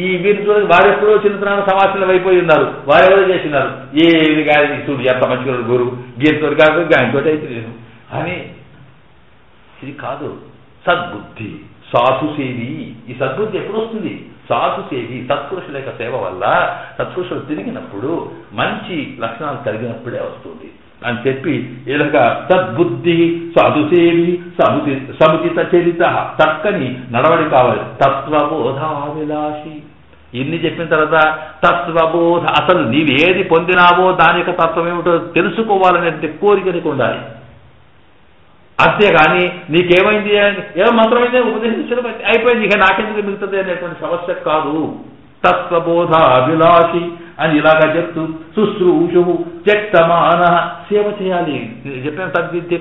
ఈ వీరి చూడగా వారెప్పుడో చిన్నతనాన్ని సమాచారం అయిపోయి ఉన్నారు, వారెవరో చేసినారు ఏది కానీ చూడు ఎంత మంచిగా గురువు గీతోడు కాక గాయంతో అయితే లేదు అని. ఇది కాదు సద్బుద్ధి సాధుసేవి. ఈ సద్బుద్ధి ఎప్పుడు వస్తుంది? సాధుసేవి సత్పురుషుల యొక్క సేవ వల్ల, సత్పురుషులు తిరిగినప్పుడు మంచి లక్షణాలు కలిగినప్పుడే వస్తుంది అని చెప్పి ఇలాగా సద్బుద్ధి సాధుసేవి సముచిత చరిత చక్కని నడవడి కావాలి. తత్వబోధాభిలాషి ఇన్ని చెప్పిన తర్వాత తత్వబోధ అసలు నీవేది పొందినావో దాని యొక్క తత్వం ఏమిటో తెలుసుకోవాలనే కోరిక నీకు ఉండాలి. అంతేగాని నీకేమైంది ఏదో మంత్రమైందే ఉపదేశించడం అయిపోయింది ఇక నాకెందుకు మిగులుతుంది అనేటువంటి సమస్య కాదు. తత్వబోధ అభిలాషి అని ఇలాగా చెప్తూ శుశ్రూషు త్యక్తమాన సేవ చేయాలి. చెప్పిన తగ్గితే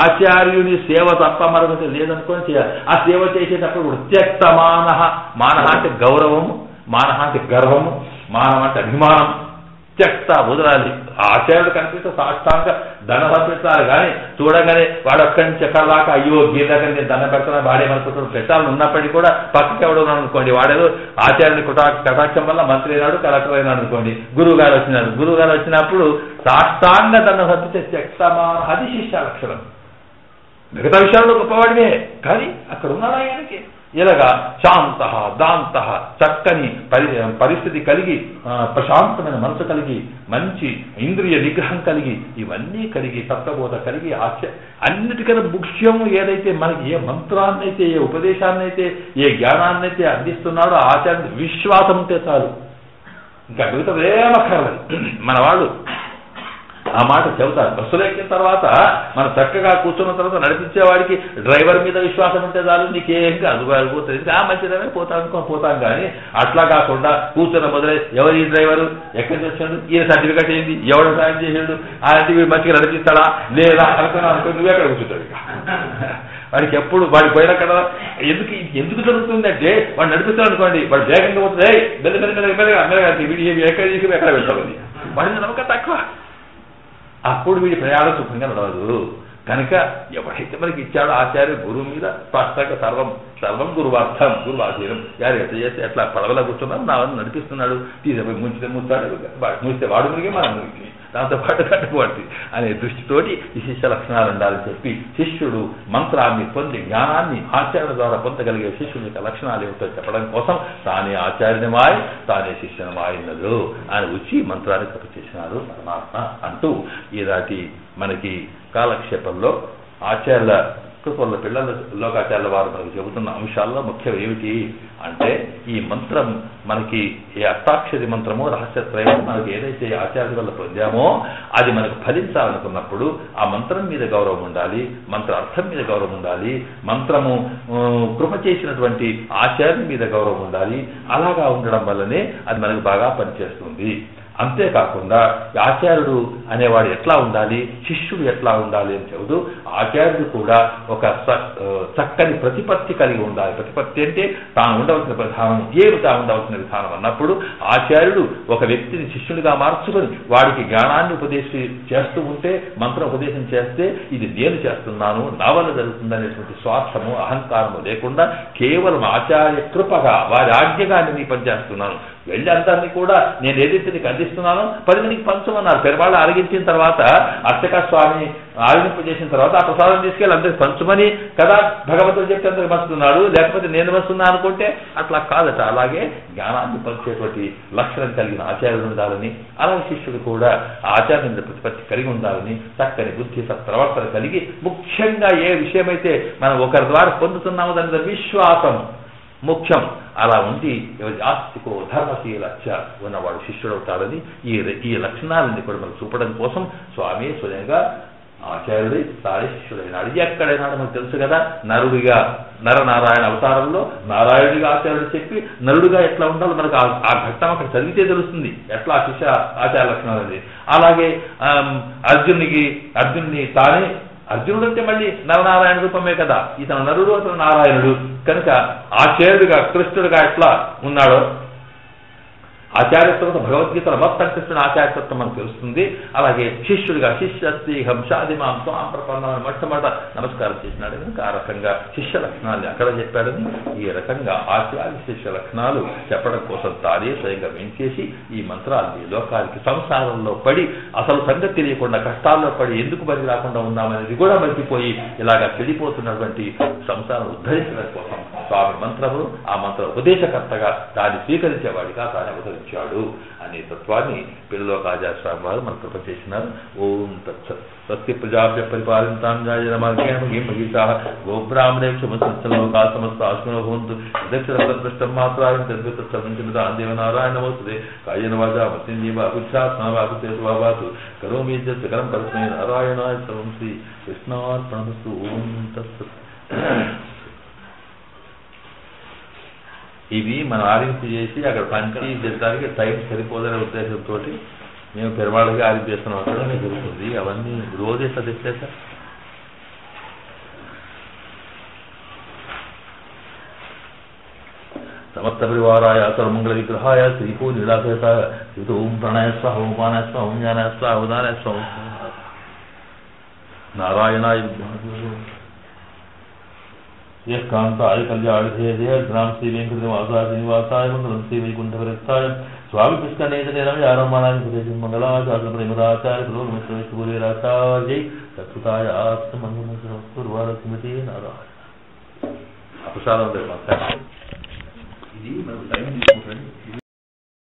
ఆచార్యుని సేవ తప్ప మరొకటి లేదనుకొని చేయాలి. ఆ సేవ చేసేటప్పుడు త్యక్తమాన, మానహ అంటే గౌరవము, మానహ అంటే గర్వము, మానవ అంటే అభిమానం, త్యక్త వదలాలి. ఆచార్యుడు కనిపిస్తే సాష్టాంగ దండ సమర్పించాలి, కానీ చూడగానే వాడు అక్కడి నుంచి ఎక్కడ దాకా అయ్యో గీత దగ్గర నేను దండ పెడతాను వాడేమనుకుంటాడు పెట్టాలని ఉన్నప్పటికీ కూడా పక్కకి ఎవడున్నాడు అనుకోండి, వాడేదో ఆచార్యుని కటాక్షం వల్ల మంత్రి అయినాడు కలెక్టర్ అయినాడు అనుకోండి, గురువు గారు వచ్చినారు, గురువు గారు వచ్చినప్పుడు సాష్టాంగ దండ సమర్పించే త్యక్తమా అది శిష్య లక్షణం. మిగతా విషయాల్లో గొప్పవాడివే కానీ అక్కడ ఉన్నాడు ఆయనకి ఇలాగా శాంత దాంత చక్కని పరిస్థితి కలిగి ప్రశాంతమైన మనసు కలిగి మంచి ఇంద్రియ నిగ్రహం కలిగి ఇవన్నీ కలిగి తత్వబోధ కలిగి అన్నిటికన్నా ముఖ్యం ఏదైతే మనకి ఏ మంత్రాన్నైతే ఏ ఉపదేశాన్నైతే ఏ జ్ఞానాన్నైతే అందిస్తున్నాడో ఆచార్య విశ్వాసం ఉంటే చాలు, ఇంకా మిగతా ఏమక్కర్లేదు. మన వాళ్ళు ఆ మాట చెబుతారు. బస్సులో ఎక్కిన తర్వాత మనం చక్కగా కూర్చున్న తర్వాత నడిపించేవాడికి డ్రైవర్ మీద విశ్వాసం ఉంటే చాలు, నీకేం కాదు పోతుంది, మంచిదనే పోతాం కానీ అట్లా కాకుండా కూర్చున్న మొదలై ఎవరు ఈ డ్రైవరు, ఎక్కడి నుంచి వచ్చాడు, ఈయన సర్టిఫికెట్ ఏంది, ఎవడు సాయం చేసాడు, అలాంటి వీడు మంచిగా నడిపిస్తాడా లేదా అనుకో నువ్వే అక్కడ కూర్చుంటాడు. వాడికి ఎప్పుడు వాడి పోయినా కదా ఎందుకు జరుగుతుందంటే వాడు నడిపిస్తాడు అనుకోండి, వాడు వేగంగా పోతుంది, ఎక్కడ తీసుకుని ఎక్కడ వెళ్తాడు, వాడిని నమ్మకం తక్కువ. అప్పుడు వీడి ప్రయాణం సుఖంగా నడవదు. కనుక ఎవరైతే మనకి ఇచ్చాడో ఆచార్య గురువు మీద స్పష్టంగా సర్వం గురువార్థం, గురువాధీనం. యారు ఎట్లా చేస్తే ఎట్లా పడవలా కూర్చున్నాడు, నా వల్ల నడిపిస్తున్నాడు, తీసుకుపోయి ముంచితే వాడు మునిగి మనం మునిగి దాంతో పాటు కట్టుకోవాలి అనే దృష్టితోటి ఈ శిష్య లక్షణాలు ఉండాలని చెప్పి శిష్యుడు మంత్రాన్ని పొంది జ్ఞానాన్ని ఆచరణ ద్వారా పొందగలిగే శిష్యుని యొక్క లక్షణాలు ఏమిటో చెప్పడం కోసం తానే ఆచార్యమాయ్ తానే శిష్యనమాయినదు అని వచ్చి మంత్రాన్ని తప్పు చేసినారు పరమాత్మ అంటూ ఈనాటి మనకి కాలక్షేపంలో ఆచార్యుల కృపల పిల్లల లోకాచార్యుల వారు మనకు చెబుతున్న అంశాల్లో ముఖ్యం ఏమిటి అంటే ఈ మంత్రం మనకి ఏ అష్టాక్షరి మంత్రమో రహస్యత్రయం మనకి ఏదైతే ఆచార్య వల్ల పొందామో అది మనకు ఫలించాలనుకున్నప్పుడు ఆ మంత్రం మీద గౌరవం ఉండాలి, మంత్ర అర్థం మీద గౌరవం ఉండాలి, మంత్రము కృప చేసినటువంటి ఆచార్యం మీద గౌరవం ఉండాలి. అలాగా ఉండడం వల్లనే అది మనకు బాగా పనిచేస్తుంది. అంతేకాకుండా ఆచార్యుడు అనేవాడు ఎట్లా ఉండాలి, శిష్యుడు ఎట్లా ఉండాలి అని చెబుతూ ఆచార్యుడు కూడా ఒక చక్కని ప్రతిపత్తి కలిగి ఉండాలి. ప్రతిపత్తి అంటే తాను ఉండవలసిన విధానం ఏమి తాను ఉండవలసిన విధానం అన్నప్పుడు ఆచార్యుడు ఒక వ్యక్తిని శిష్యుడిగా మార్చుకొని వాడికి జ్ఞానాన్ని చేస్తూ ఉంటే, మంత్ర ఉపదేశం చేస్తే ఇది నేను చేస్తున్నాను, నా వల్ల జరుగుతుందనేటువంటి స్వార్థము అహంకారము లేకుండా కేవలం ఆచార్య కృపగా వారి ఆజ్ఞగా నేను పనిచేస్తున్నాను, వెళ్ళి అందరినీ కూడా నేను ఏదైతే నీకు అందిస్తున్నానో 10 మందికి పంచమన్నారు. పెరుమాళ్ళు ఆరగించిన తర్వాత అర్చక స్వామి ఆరగింపజేసిన తర్వాత ఆ ప్రసాదం తీసుకెళ్ళి అందరికి పంచమని కదా భగవంతుడు చెప్పి అందరికి పంచుతున్నాడు, లేకపోతే నేను వస్తున్నా అనుకుంటే అట్లా కాదట. అలాగే జ్ఞానాన్ని పంచేటువంటి లక్షణం కలిగిన ఆచార్యుడు ఉండాలని, అలాగే శిష్యుడు కూడా ఆచార్య ప్రతిపత్తి కలిగి ఉండాలని, చక్కని బుద్ధి సత్ప్రవర్తన కలిగి ముఖ్యంగా ఏ విషయమైతే మనం ఒకరి ద్వారా పొందుతున్నామో దాని మీద విశ్వాసం ముఖ్యం. అలా ఉండి ఆస్తికో ధర్మశీలచ్చ ఉన్నవాడు శిష్యుడు అవుతాడని ఈ లక్షణాలన్నీ కూడా మనం చూపడం కోసం స్వామి స్వయంగా ఆచార్యుడి తానే శిష్యుడైనాడు. ఎక్కడైనాడు మనకు తెలుసు కదా, నరుడిగా నరనారాయణ అవతారంలో నారాయణుడిగా ఆచార్యుడు చెప్పి నరుడిగా ఎట్లా ఉండాలో మనకు ఆ ఘట్టం అక్కడ చదివితే తెలుస్తుంది ఎట్లా శిష్య ఆచార లక్షణాలు అనేది. అలాగే అర్జున్ని తానే అర్జునుడు అంటే మళ్ళీ నరనారాయణ రూపమే కదా, ఇతను నరుడు అతను నారాయణుడు. కనుక ఆచార్యుడిగా కృష్ణుడిగా ఎట్లా ఉన్నాడో ఆచార్యత్వం భగవద్గీతలో మొత్తం కృష్ణుడు ఆచార్యత్వం మనకు తెలుస్తుంది. అలాగే శిష్యుడిగా శిష్యస్తి హంసాది మాంసం ప్రపన్నాన్ని మొట్టమొదట నమస్కారం చేసినాడు కనుక ఆ రకంగా శిష్య లక్షణాలు అక్కడ చెప్పాడని ఈ రకంగా ఆచార్య శిష్య లక్షణాలు చెప్పడం కోసం తానే స్వయంగా వెంచేసి ఈ మంత్రాన్ని లోకానికి సంసారంలో పడి అసలు సంగతి తెలియకుండా కష్టాల్లో పడి ఎందుకు బలి రాకుండా ఉన్నామనేది కూడా మర్చిపోయి ఇలాగా చెడిపోతున్నటువంటి సంసారం ఉద్ధరించడం కోసం స్వామి మంత్రములు ఆ మంత్ర ఉపదేశకర్తగా దాన్ని స్వీకరించేవాడిగా తానే అవతరించాడు అనే తత్వాన్ని పిల్లలోకాచార్య స్వామి వారు మనకు కృప చేసినారు. ఓం తత్సత్. స్వస్తి ప్రజాభ్య పరిపాలితాం మహిషా గోబ్రాహ్మణే క్షమస్లోకా సమస్త ఆశ్మనో భవంతు దక్షిణపృష్టం మాత్రాయం తద్వితాన్ దేవనారాయణ నమోస్తుతే కాయేన వాచా మత్స్యేవ ఉచ్ఛాస్నావాసు కరోమి సకలం పరస్మై నారాయణాయ సర్వం శ్రీ కృష్ణార్పణమస్తు. ఓం తత్సత్. ఇవి మనం ఆరింపు చేసి అక్కడ పంచి చేసడానికి టైం సరిపోదనే ఉద్దేశంతో మేము పెరుమాళ్ళగా ఆరింపు చేస్తున్నాం. అక్కడనే జరుగుతుంది. అవన్నీ రోజు ఎట్లా తెచ్చేసా సమస్త పరివారాయ సర్వమంగళ విగ్రహాయ శ్రీపూ నీలాసేతాయ శ్రీ ఓం ప్రణయ స్వ ఓం పానాయ స్వ ఓం జ్ఞానాయ స్వ ఉదానాయ స్వ నారాయణాయ కాంతాయ కళ్యాణే గ్రామ శ్రీ వెంకటవాసాయ శ్రీనివాసాయ మంగళం శ్రీ వైకుంఠవరస్తాయ స్వామి పుష్కనేతరాచార్య మంగళాచార్య ప్రేమదాచార్య గురురాచార్య తత్పుతాయ ఆత్మంగళ స్మృతి నారాయణ. అపసారం లేదు. ఇది మనకు టైం తీసుకుంటుంది.